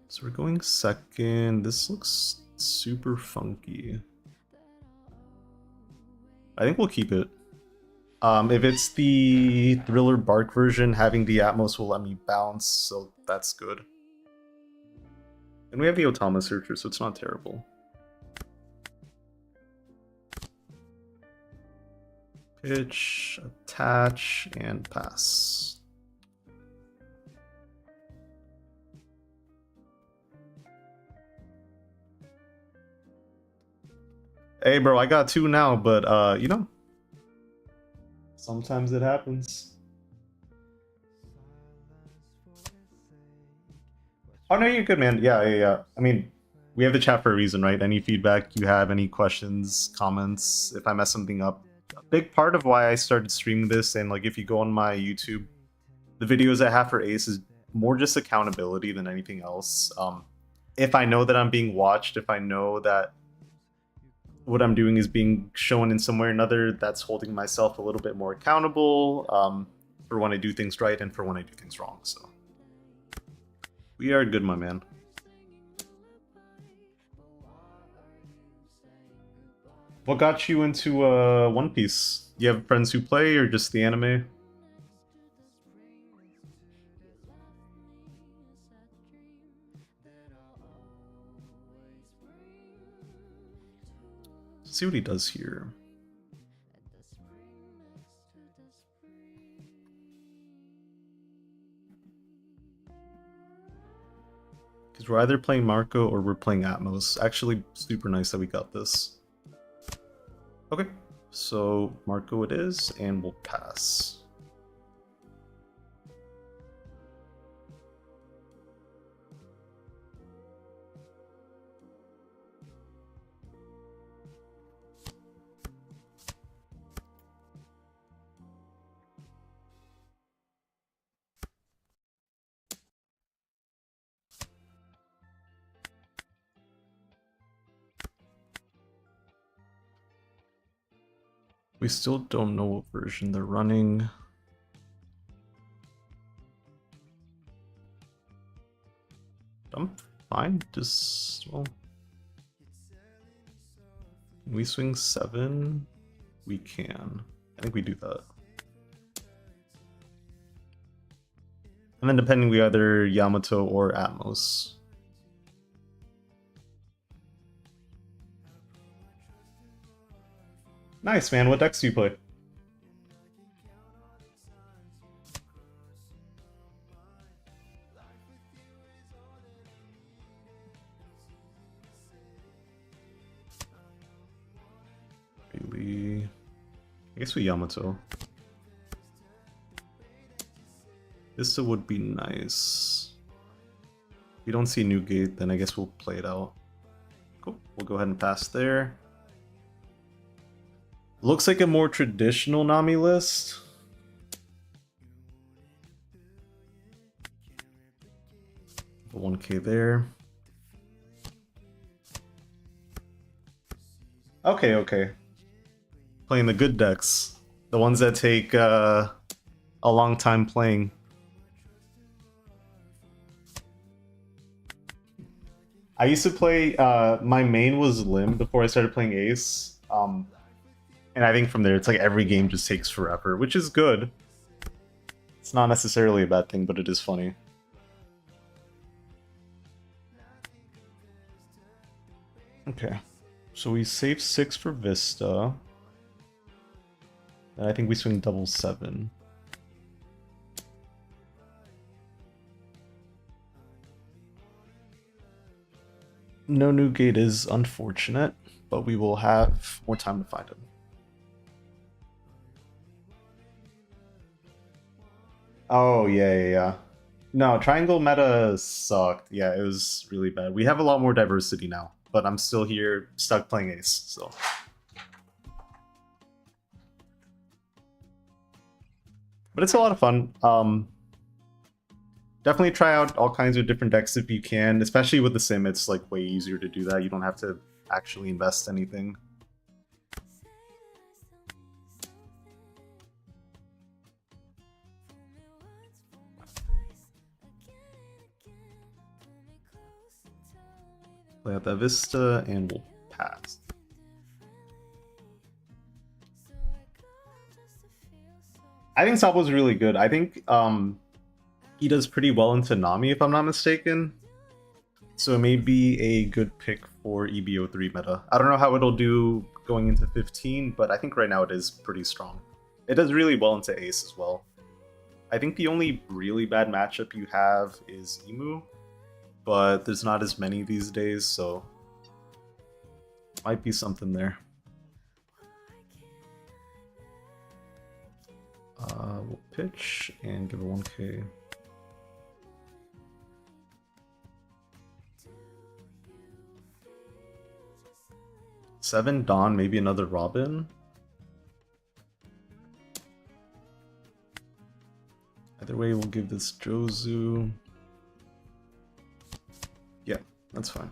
So we're going second. This looks super funky. I think we'll keep it. If it's the Thriller Bark version, having the Atmos will let me bounce, so that's good. And we have the Otama Searcher, so it's not terrible. Pitch, attach, and pass. Hey bro, I got 2 now, but you know, sometimes it happens. Oh no, you're good, man. Yeah. I mean, we have the chat for a reason, right? Any feedback you have, any questions, comments, if I mess something up. A big part of why I started streaming this, and like if you go on my YouTube, the videos I have for Ace is more just accountability than anything else. If I know that I'm being watched, if I know that what I'm doing is being shown in some way or another that's holding myself a little bit more accountable for when I do things right and for when I do things wrong. So we are good, my man. What got you into One Piece? You have friends who play, or just the anime? Let's see what he does here. Because we're either playing Marco or we're playing Atmos. Actually, super nice that we got this. Okay, so Marco it is, and we'll pass. We still don't know what version they're running. I'm fine, just, well... Can we swing 7? We can. I think we do that. And then depending, we either Yamato or Atmos. Nice, man. What decks do you play? Really? I guess we Yamato. Vista would be nice. If we don't see Newgate, then I guess we'll play it out. Cool. We'll go ahead and pass there. Looks like a more traditional Nami list. The 1K there. Okay, okay. Playing the good decks. The ones that take a long time playing. I used to play, my main was Lim before I started playing Ace. And I think from there, it's like every game just takes forever, which is good. It's not necessarily a bad thing, but it is funny. Okay, so we save 6 for Vista. And I think we swing double 7. No Newgate is unfortunate, but we will have more time to find him. Oh, yeah. No, triangle meta sucked. Yeah, it was really bad. We have a lot more diversity now, but I'm still here stuck playing Ace, so. But it's a lot of fun. Definitely try out all kinds of different decks if you can, especially with the sim. It's like way easier to do that. You don't have to actually invest anything. Play out that Vista, and we'll pass. I think Sabo's really good. I think he does pretty well into Nami, if I'm not mistaken. So it may be a good pick for EB03 meta. I don't know how it'll do going into 15, but I think right now it is pretty strong. It does really well into Ace as well. I think the only really bad matchup you have is Emu, but there's not as many these days, so might be something there. We'll pitch and give a 1K. Seven Dawn, maybe another Robin. Either way, we'll give this Jozu. Yeah, that's fine.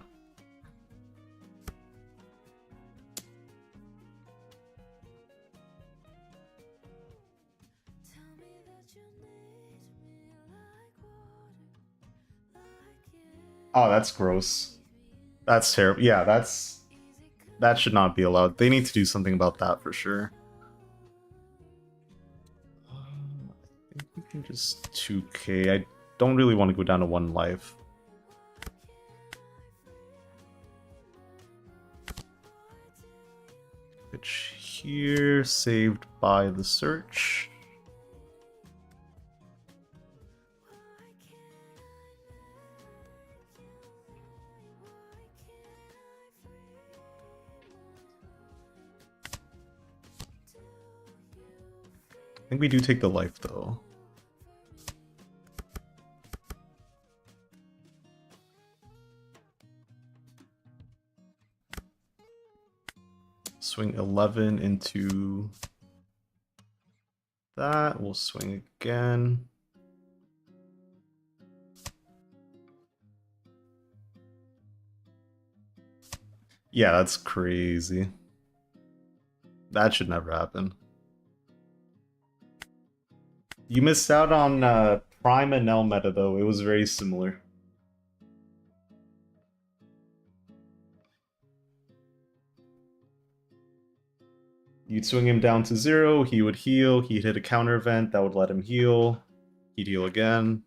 Oh, that's gross. That's terrible. Yeah, that should not be allowed. They need to do something about that for sure. I think we can just 2k. I don't really want to go down to 1 life. Which here, saved by the search. I think we do take the life though. Swing 11 into that. We'll swing again. Yeah, that's crazy. That should never happen. You missed out on Prime and Nell meta though. It was very similar. You'd swing him down to 0, he would heal, he'd hit a counter event that would let him heal, he'd heal again,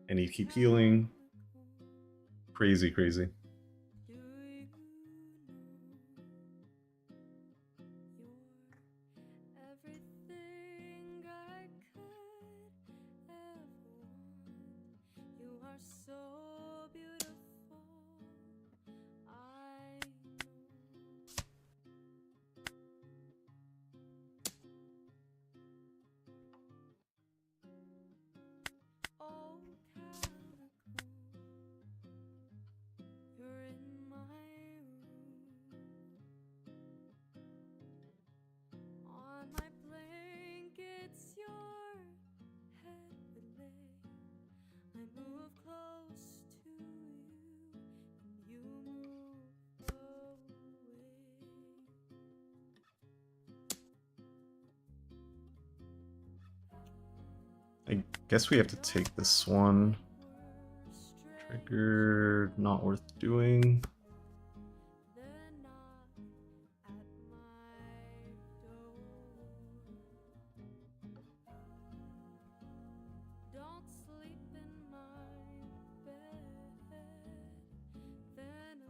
and he'd keep healing. Crazy, crazy. I guess we have to take this one. Trigger, not worth doing.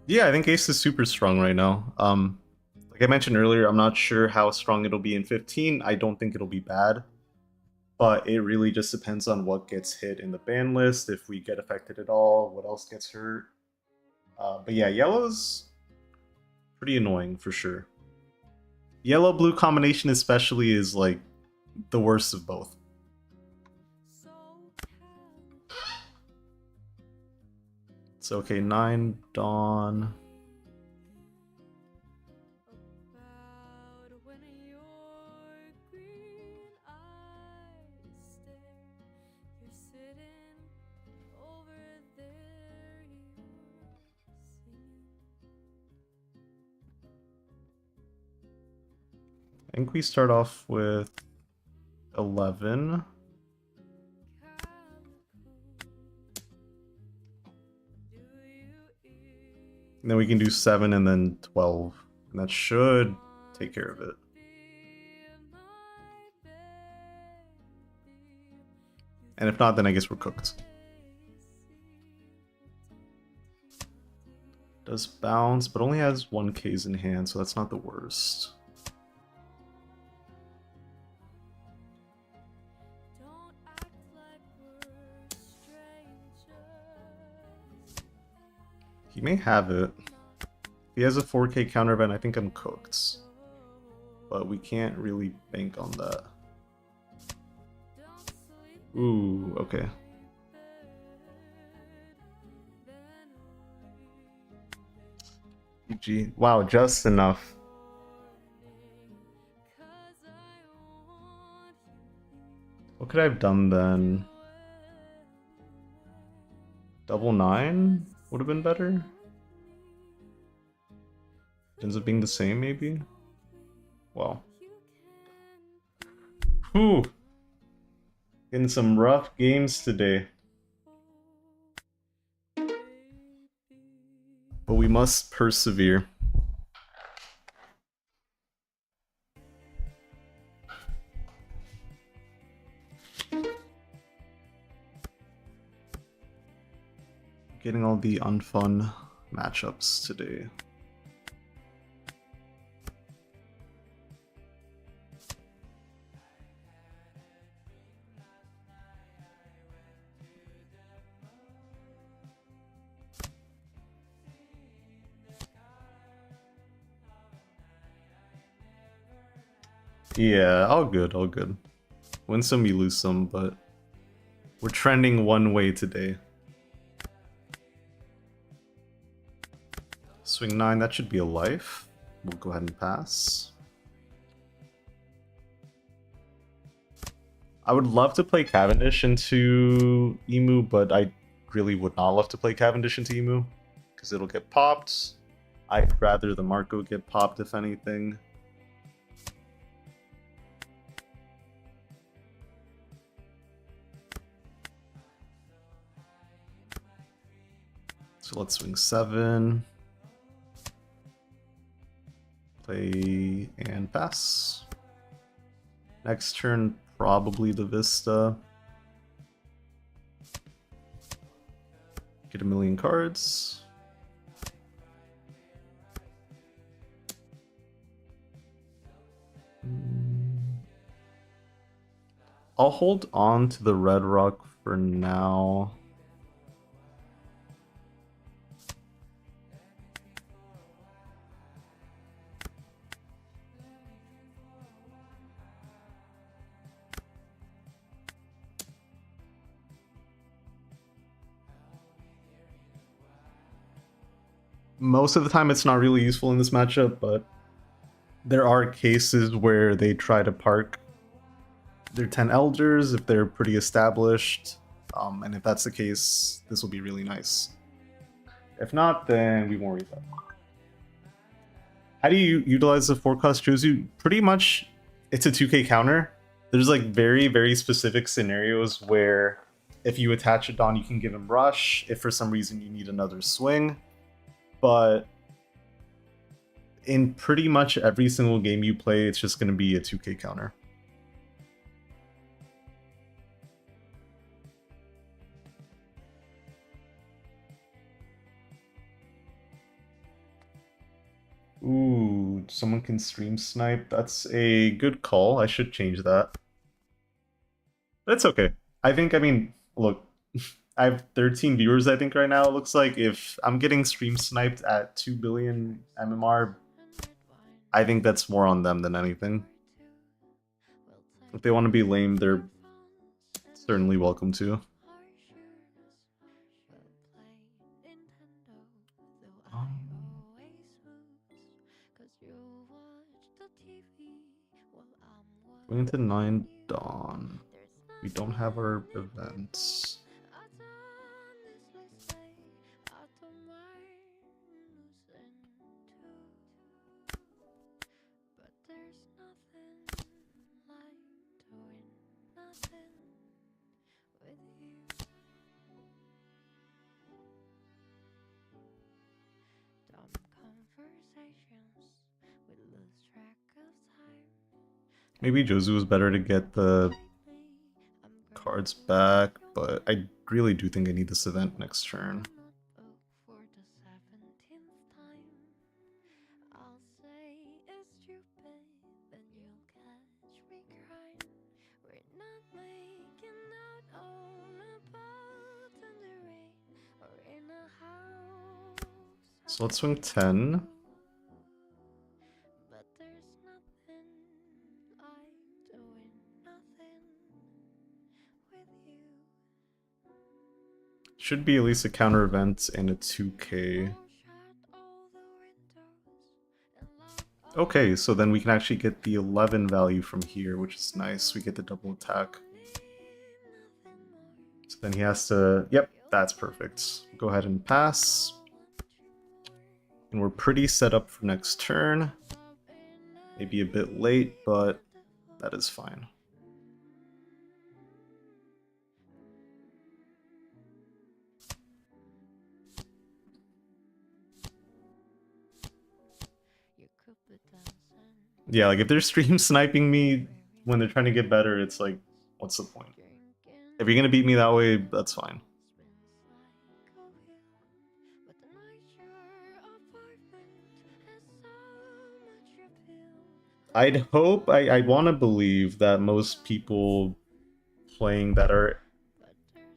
Yeah, I think Ace is super strong right now. Like I mentioned earlier, I'm not sure how strong it'll be in 15. I don't think it'll be bad. But it really just depends on what gets hit in the ban list, if we get affected at all, what else gets hurt. But yeah, yellow's pretty annoying for sure. Yellow-blue combination especially is like the worst of both. It's okay, 9 Dawn. I think we start off with 11. And then we can do 7 and then 12. And that should take care of it. And if not, then I guess we're cooked. Does bounce, but only has 1 Ks in hand, so that's not the worst. He may have it. If he has a 4K counter event, I think I'm cooked. But we can't really bank on that. Ooh, okay. GG. Wow, just enough. What could I have done then? Double 9 would have been better. Ends up being the same, maybe? Wow. Whew. Getting some rough games today. we must persevere. Getting all the unfun matchups today. Yeah, all good, all good. Win some, you lose some, but we're trending one way today. Swing 9, that should be a life. We'll go ahead and pass. I would love to play Cavendish into Emu, but I really would not love to play Cavendish into Emu, because it'll get popped. I'd rather the Marco get popped, if anything. So let's swing 7. Play and pass. Next turn, probably the Vista. Get a million cards. I'll hold on to the Red Rock for now. Most of the time it's not really useful in this matchup, but there are cases where they try to park their 10 elders if they're pretty established, and if that's the case, this will be really nice. If not, then we won't worry about it. How do you utilize the forecast Jozu? Pretty much, it's a 2k counter. There's like very, very specific scenarios where if you attach a Dawn, you can give him rush. If for some reason you need another swing. But in pretty much every single game you play, it's just going to be a 2k counter. Ooh, someone can stream snipe. That's a good call. I should change that. But it's okay. I mean, look, I have 13 viewers, I think, right now. It looks like if I'm getting stream sniped at 2 billion MMR, I think that's more on them than anything. If they want to be lame, they're certainly welcome to. Going into 9 Dawn. We don't have our events. Maybe Jozu is better to get the cards back, but I really do think I need this event next turn. So let's swing 10. Should be at least a counter event and a 2k. Okay, so then we can actually get the 11 value from here, which is nice. We get the double attack. So then he has to... Yep, that's perfect. Go ahead and pass. And we're pretty set up for next turn. Maybe a bit late, but that is fine. Yeah, like if they're stream sniping me when they're trying to get better, it's like, what's the point? If you're gonna beat me that way, that's fine. I'd hope, I want to believe that most people playing that are,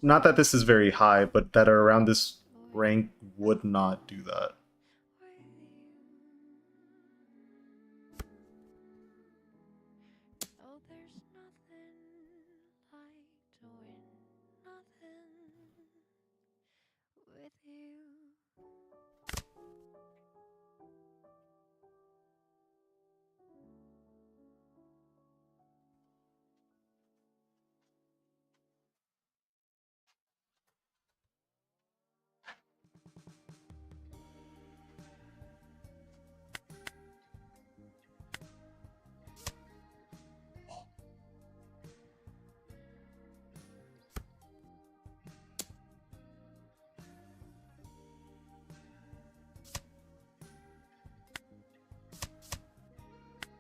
not that this is very high, but that are around this rank would not do that.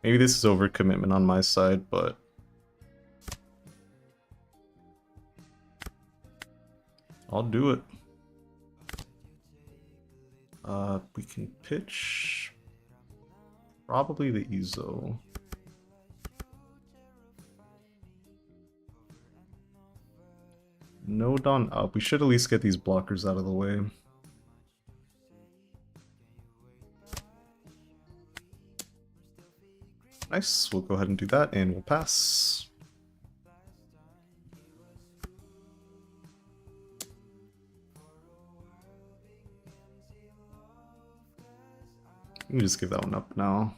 Maybe this is overcommitment on my side, but I'll do it. We can pitch probably the Ezo. No Dawn up. We should at least get these blockers out of the way. Nice. We'll go ahead and do that, and we'll pass. Let me just give that one up now.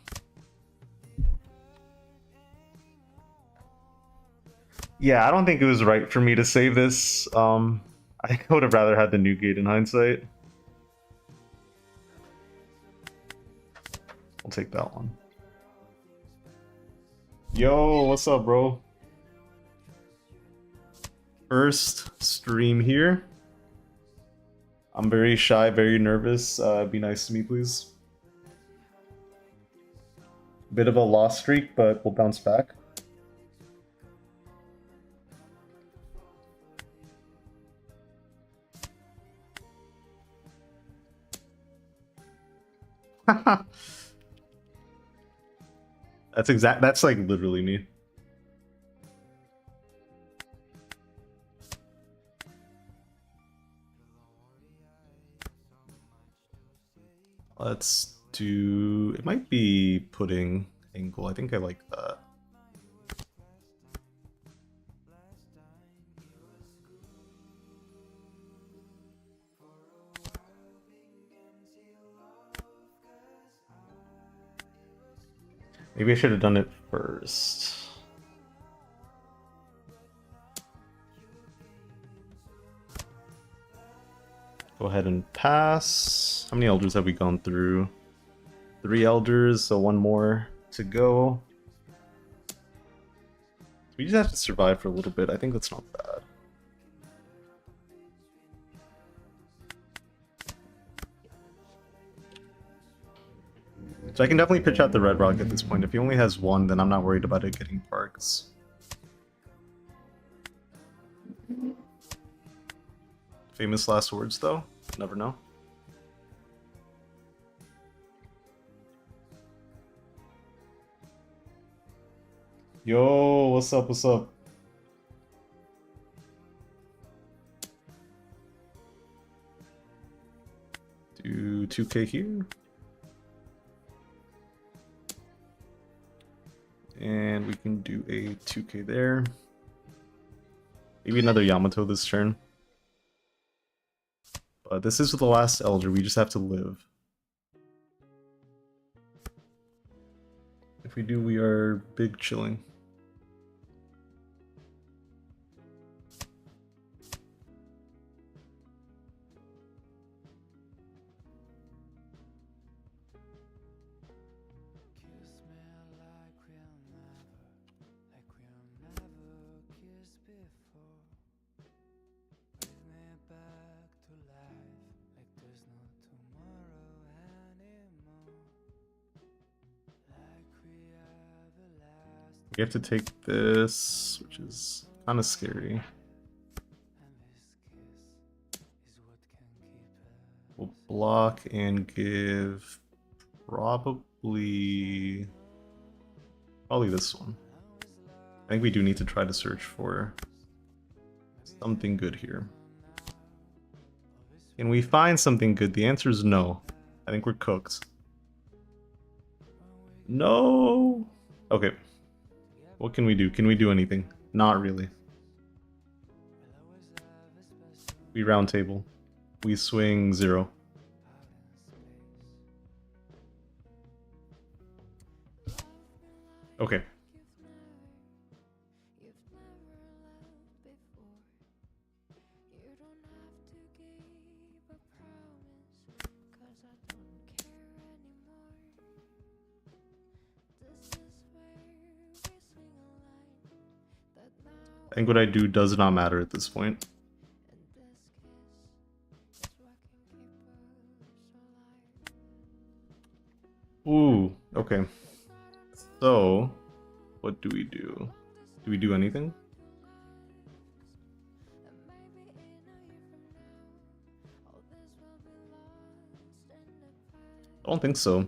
Yeah, I don't think it was right for me to save this. I think I would have rather had the new gate in hindsight. I'll take that one. Yo, what's up, bro? First stream here. I'm very shy, very nervous. Be nice to me, please. Bit of a loss streak, but we'll bounce back. That's like literally me. Let's do, it might be pudding angle. I think I like that. Maybe I should have done it first. Go ahead and pass. How many elders have we gone through? 3 elders, so 1 more to go. We just have to survive for a little bit. I think that's not bad. So I can definitely pitch out the Red Rock at this point. If he only has 1, then I'm not worried about it getting parks. Famous last words, though. Never know. Yo, what's up, what's up? Do 2k here. And we can do a 2k there. Maybe another Yamato this turn. But this is the last Elder, we just have to live. If we do, we are big chilling. We have to take this, which is kind of scary. We'll block and give probably this one. I think we do need to try to search for something good here. Can we find something good? The answer is no. I think we're cooked. No! Okay. What can we do? Can we do anything? Not really. We round table. We swing 0. Okay. I think what I do does not matter at this point. Ooh, okay. So, what do we do? Do we do anything? I don't think so.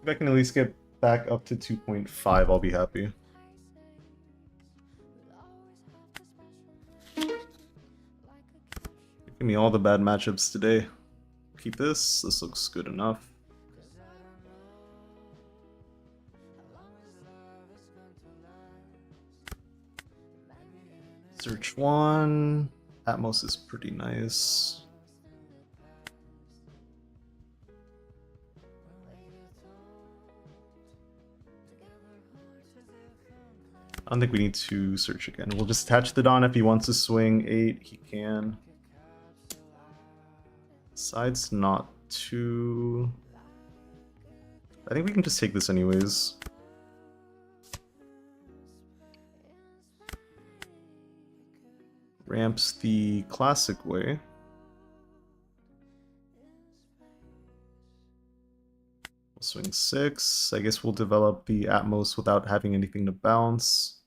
If I can at least get back up to 2.5, I'll be happy. Give me all the bad matchups today. Keep this. This looks good enough. Search 1. Atmos is pretty nice. I don't think we need to search again. We'll just attach the Dawn if he wants to swing 8. He can. Side's not too... I think we can just take this anyways. Ramps the classic way. We'll swing 6. I guess we'll develop the Atmos without having anything to bounce.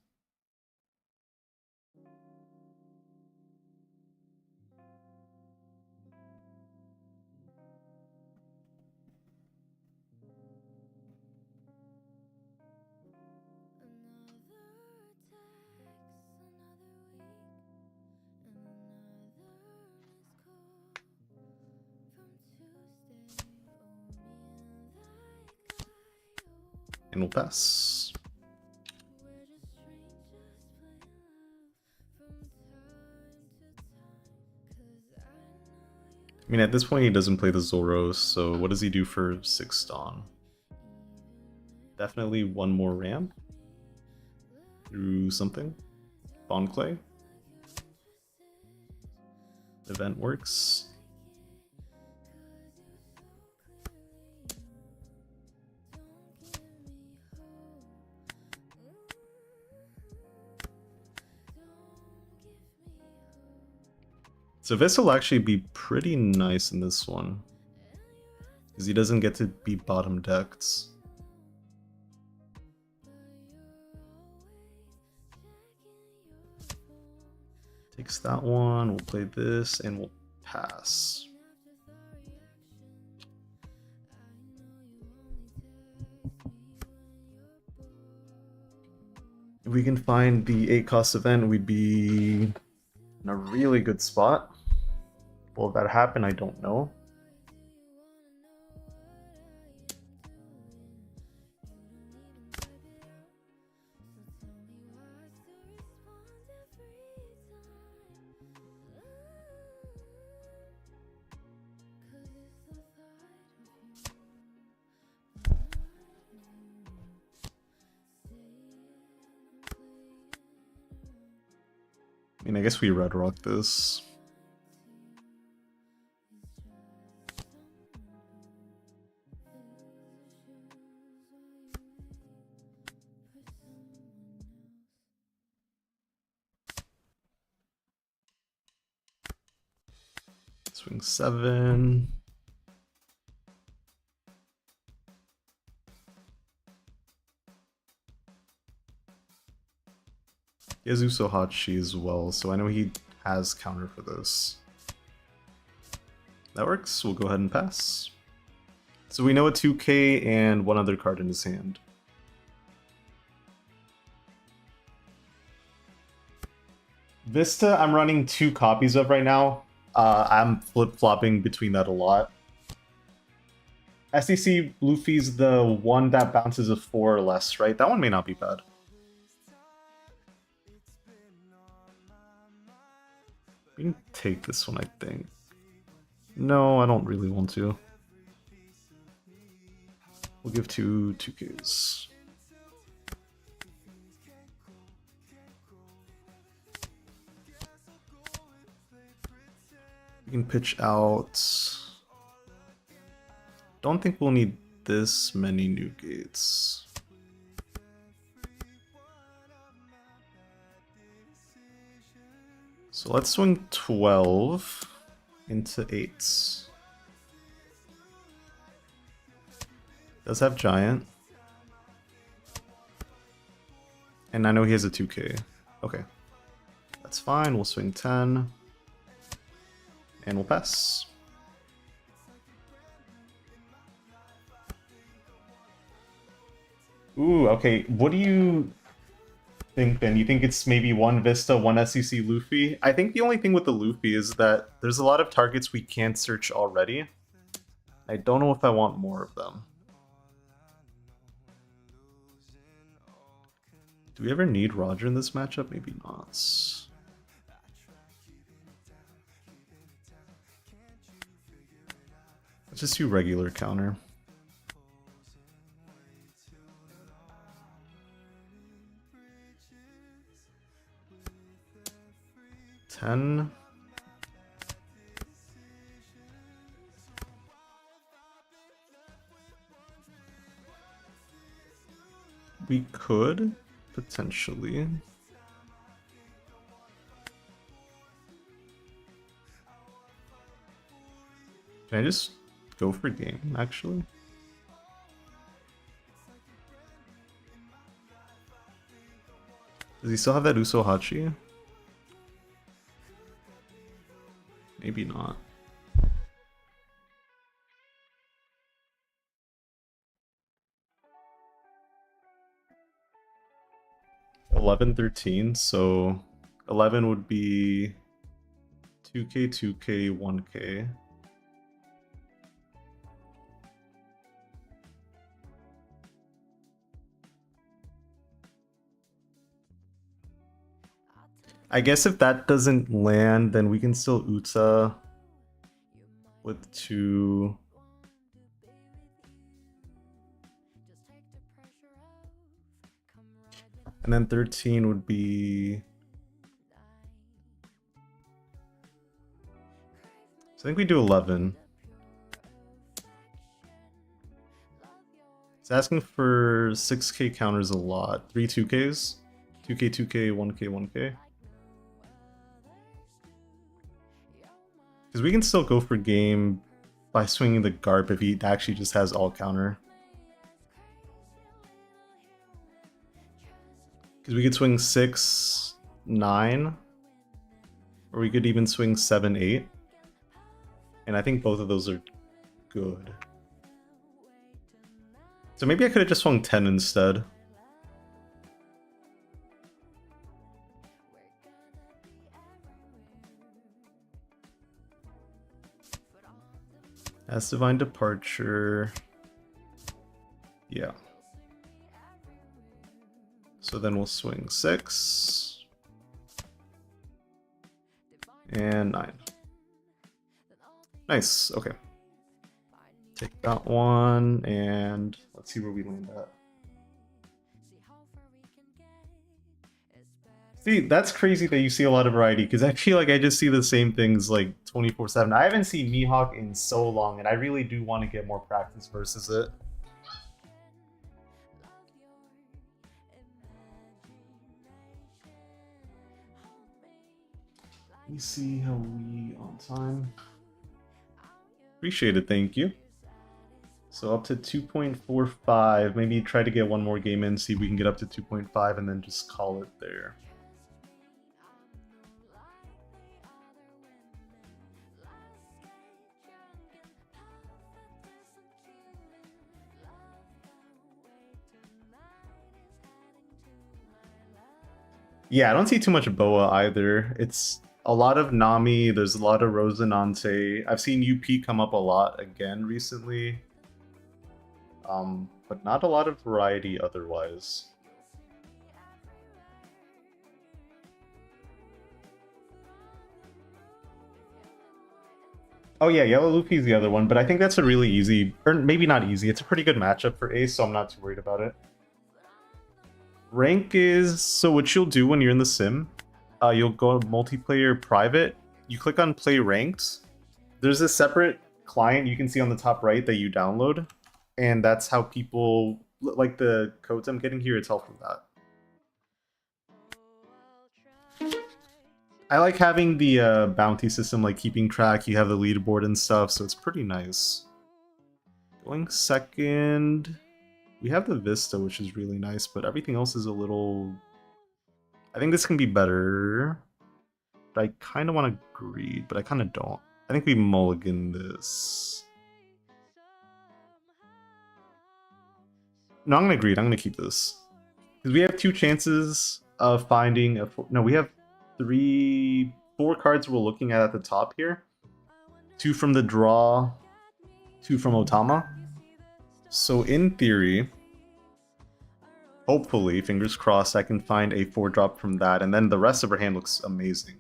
And we'll pass. I mean, at this point he doesn't play the Zoros, so what does he do for 6 Dawn? Definitely one more ramp through something. Bond Clay. Event works. So Vis will actually be pretty nice in this one, because he doesn't get to be bottom decked. Takes that one, we'll play this, and we'll pass. If we can find the 8 cost event, we'd be in a really good spot. Will that happen? I don't know. I mean, I guess we red rock this. Swing 7. He has Usohachi as well, so I know he has counter for this. That works, we'll go ahead and pass. So we know a 2k and one other card in his hand. Vista, I'm running 2 copies of right now. I'm flip-flopping between that a lot. SEC Luffy's the one that bounces a 4 or less, right? That one may not be bad. We can take this one, I think. No, I don't really want to. We'll give 2Ks. We can pitch out. Don't think we'll need this many new gates. So let's swing 12 into 8s. Does have giant. And I know he has a 2k. Okay. That's fine. We'll swing 10. And we'll pass. Ooh, okay. What do you think then? You think it's maybe one Vista, one SEC Luffy? I think the only thing with the Luffy is that there's a lot of targets we can't search already. I don't know if I want more of them. Do we ever need Roger in this matchup? Maybe not. Let's just do regular counter. $10. We could potentially. Can I just go for game, actually? Does he still have that Usohachi? Maybe not. $11.13, so 11 would be 2k, 2k, 1k. I guess if that doesn't land, then we can still Uta with 2. And then 13 would be... So I think we do 11. It's asking for 6k counters a lot. 3 2ks? 2k, 2k, 1k, 1k. Because we can still go for game by swinging the Garp if he actually just has all counter. Because we could swing 6, 9, or we could even swing 7, 8. And I think both of those are good. So maybe I could have just swung 10 instead. As Divine Departure. Yeah. So then we'll swing 6. And 9. Nice, okay. Take that one, and let's see where we land at. See, that's crazy that you see a lot of variety, because I feel like I just see the same things like 24/7. I haven't seen Mihawk in so long, and I really do want to get more practice versus it. Let me see how we on time. Appreciate it, thank you. So up to 2.45, maybe try to get one more game in, see if we can get up to 2.5 and then just call it there. Yeah, I don't see too much Boa either. It's a lot of Nami, there's a lot of Rosinante. I've seen UP come up a lot again recently. But not a lot of variety otherwise. Oh yeah, Yellow Luffy's the other one, but I think that's a really easy, or maybe not easy, it's a pretty good matchup for Ace, so I'm not too worried about it. Rank is, so what you'll do when you're in the sim, you'll go multiplayer private, you click on play ranked, there's a separate client you can see on the top right that you download, and that's how people, like the codes I'm getting here, it's all from that. I like having the bounty system, like keeping track, you have the leaderboard and stuff, so it's pretty nice. Going second, we have the Vista, which is really nice, but everything else is a little... I think this can be better. But I kind of want to greed, but I kind of don't. I think we mulligan this. No, I'm going to greed. I'm going to keep this. Because we have 2 chances of finding a... No, we have 4 cards we're looking at the top here. 2 from the draw, 2 from Otama. So in theory, hopefully, fingers crossed, I can find a 4-drop from that, and then the rest of her hand looks amazing.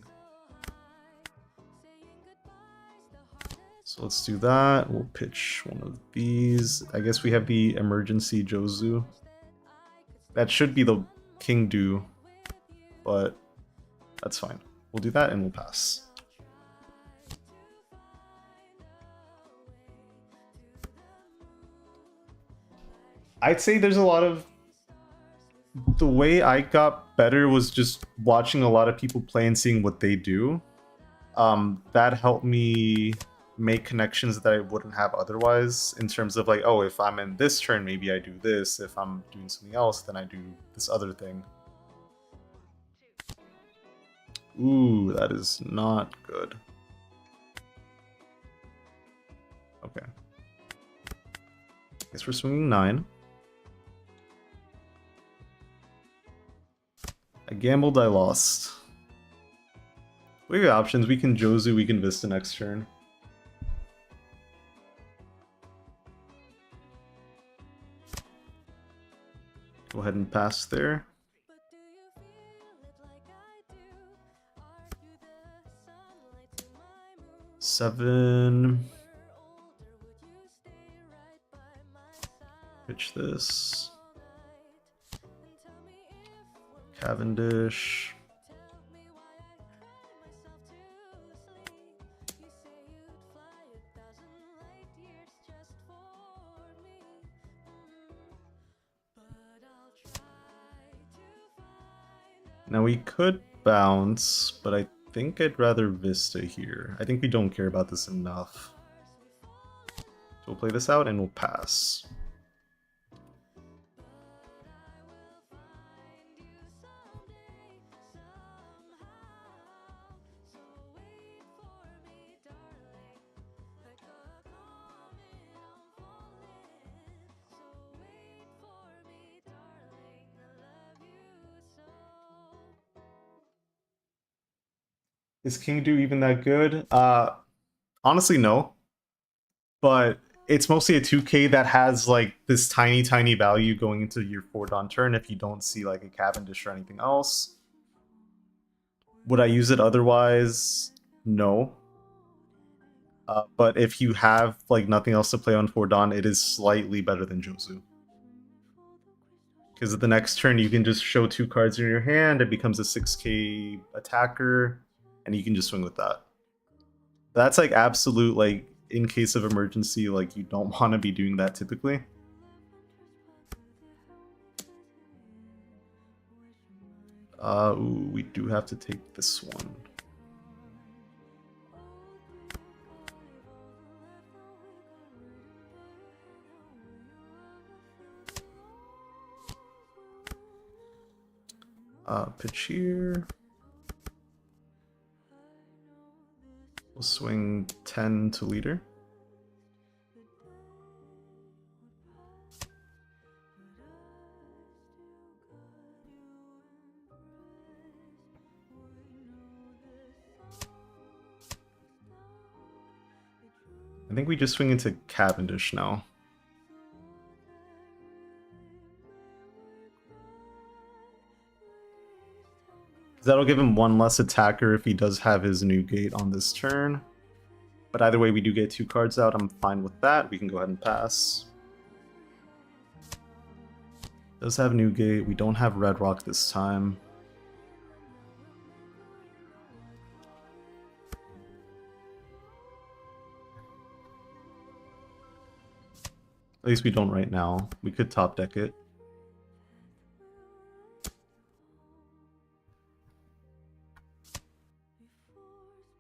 So let's do that. We'll pitch one of these. I guess we have the emergency Jozu. That should be the King Do, but that's fine. We'll do that and we'll pass. I'd say there's a lot of... The way I got better was just watching a lot of people play and seeing what they do. That helped me make connections that I wouldn't have otherwise, in terms of like, oh, if I'm in this turn, maybe I do this. If I'm doing something else, then I do this other thing. Ooh, that is not good. Okay. Guess we're swinging 9. I gambled, I lost. We have options. We can Jozu, we can Vista next turn. Go ahead and pass there. Seven. Pitch this. Cavendish. Now we could bounce, but I think I'd rather Vista here. I think we don't care about this enough. So we'll play this out and we'll pass. Is King Do even that good? Honestly, no. But it's mostly a 2k that has like this tiny value going into your 4 Dawn turn if you don't see like a Cavendish or anything else. Would I use it otherwise? No. But if you have like nothing else to play on 4 Dawn, it is slightly better than Jozu. Because the next turn you can just show 2 cards in your hand, it becomes a 6k attacker, and you can just swing with that. That's like absolute, like, in case of emergency, like, you don't want to be doing that typically. Ooh, we do have to take this one. Pitch here. We'll swing 10 to leader. I think we just swing into Cavendish now. That'll give him one less attacker if he does have his new gate on this turn. But either way, we do get 2 cards out. I'm fine with that. We can go ahead and pass. Does have new gate. We don't have red rock this time. At least we don't right now. We could top deck it.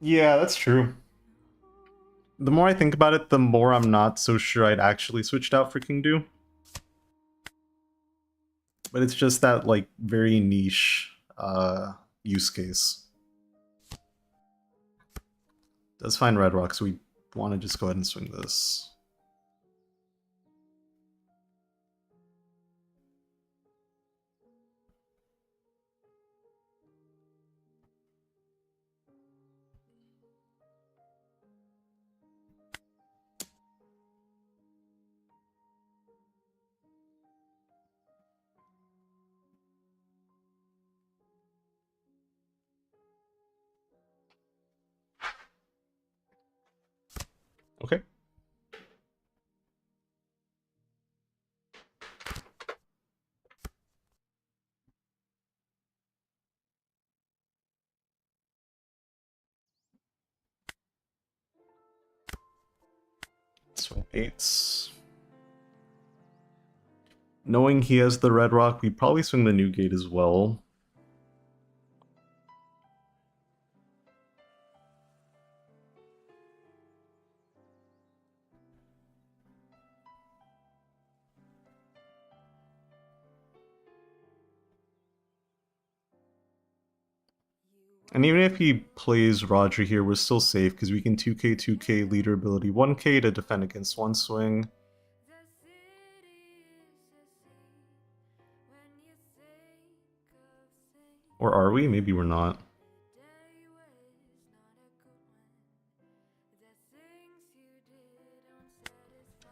Yeah, that's true. The more I think about it, the more I'm not so sure I'd actually switched out for King Do. But it's just that, like, very niche use case. Does find red rock, so we want to just go ahead and swing this. Okay. Swing 8s. Knowing he has the red rock, we probably swing the new gate as well. And even if he plays Roger here, we're still safe because we can 2k, 2k, leader ability 1k to defend against one swing. Or are we? Maybe we're not.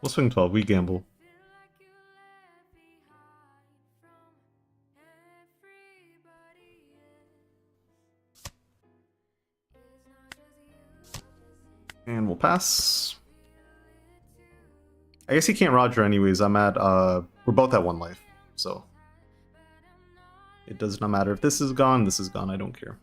We'll swing 12, we gamble. And we'll pass. I guess he can't Roger anyways. I'm at, we're both at 1 life, so. It does not matter if this is gone, I don't care.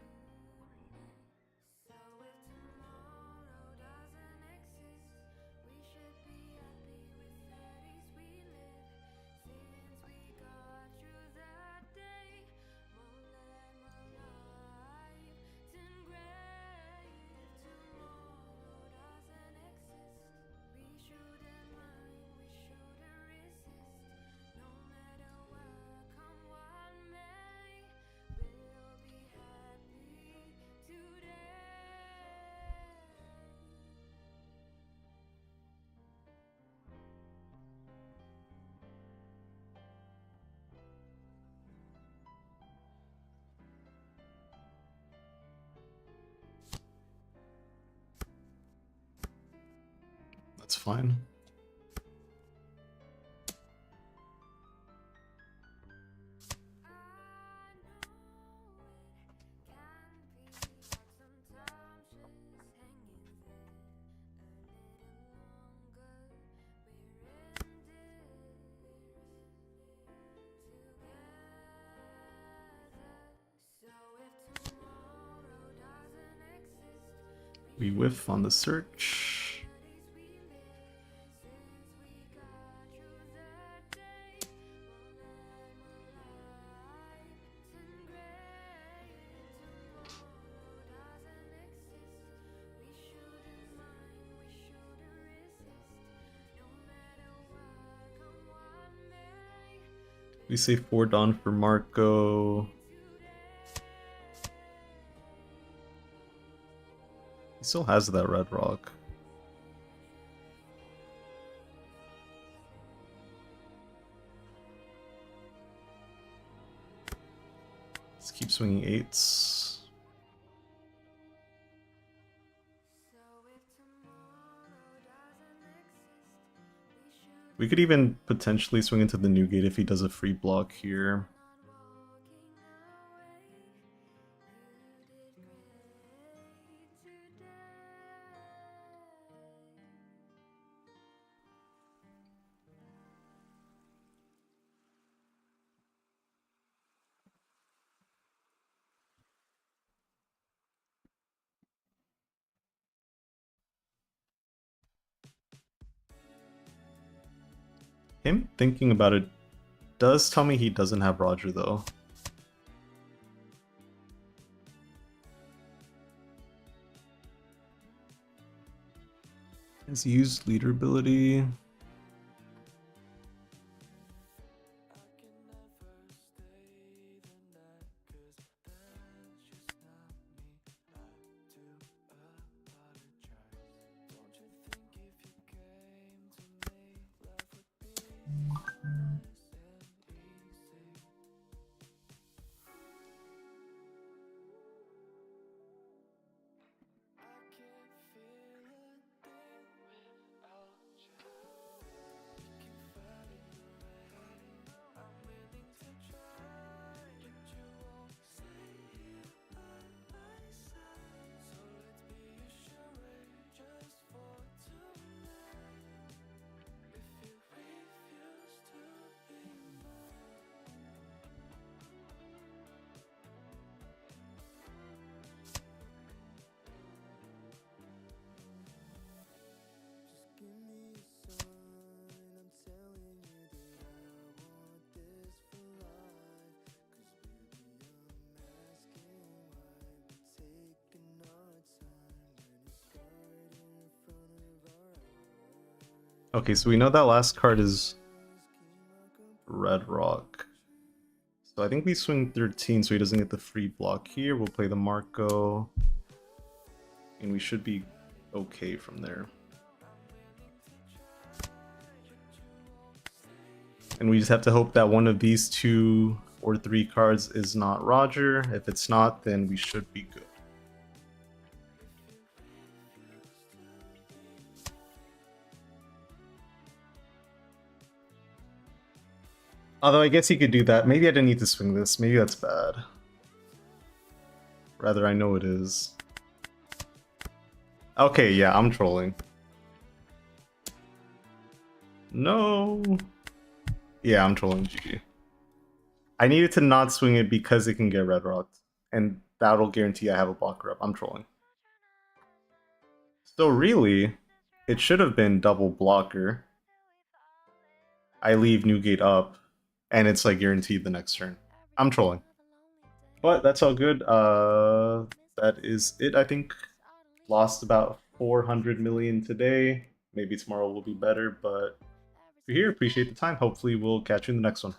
That's fine. We whiff on the search. We say 4 Dawn for Marco. He still has that red rock. Let's keep swinging 8s. We could even potentially swing into the Newgate if he does a free block here. Him thinking about it does tell me he doesn't have Roger though. Has used leader ability. Okay, so we know that last card is Red Rock. So I think we swing 13 so he doesn't get the free block here. We'll play the Marco. And we should be okay from there. And we just have to hope that one of these 2 or 3 cards is not Roger. If it's not, then we should be good. Although I guess he could do that. Maybe I didn't need to swing this. Maybe that's bad. Rather, I know it is. Okay, yeah, I'm trolling. No. Yeah, I'm trolling GG. I needed to not swing it because it can get red rocked. And that'll guarantee I have a blocker up. I'm trolling. So really, it should have been double blocker. I leave Newgate up, and it's like guaranteed the next turn. I'm trolling. But that's all good. That is it, I think. Lost about 400 million today. Maybe tomorrow will be better, but if you're here, appreciate the time. Hopefully we'll catch you in the next one.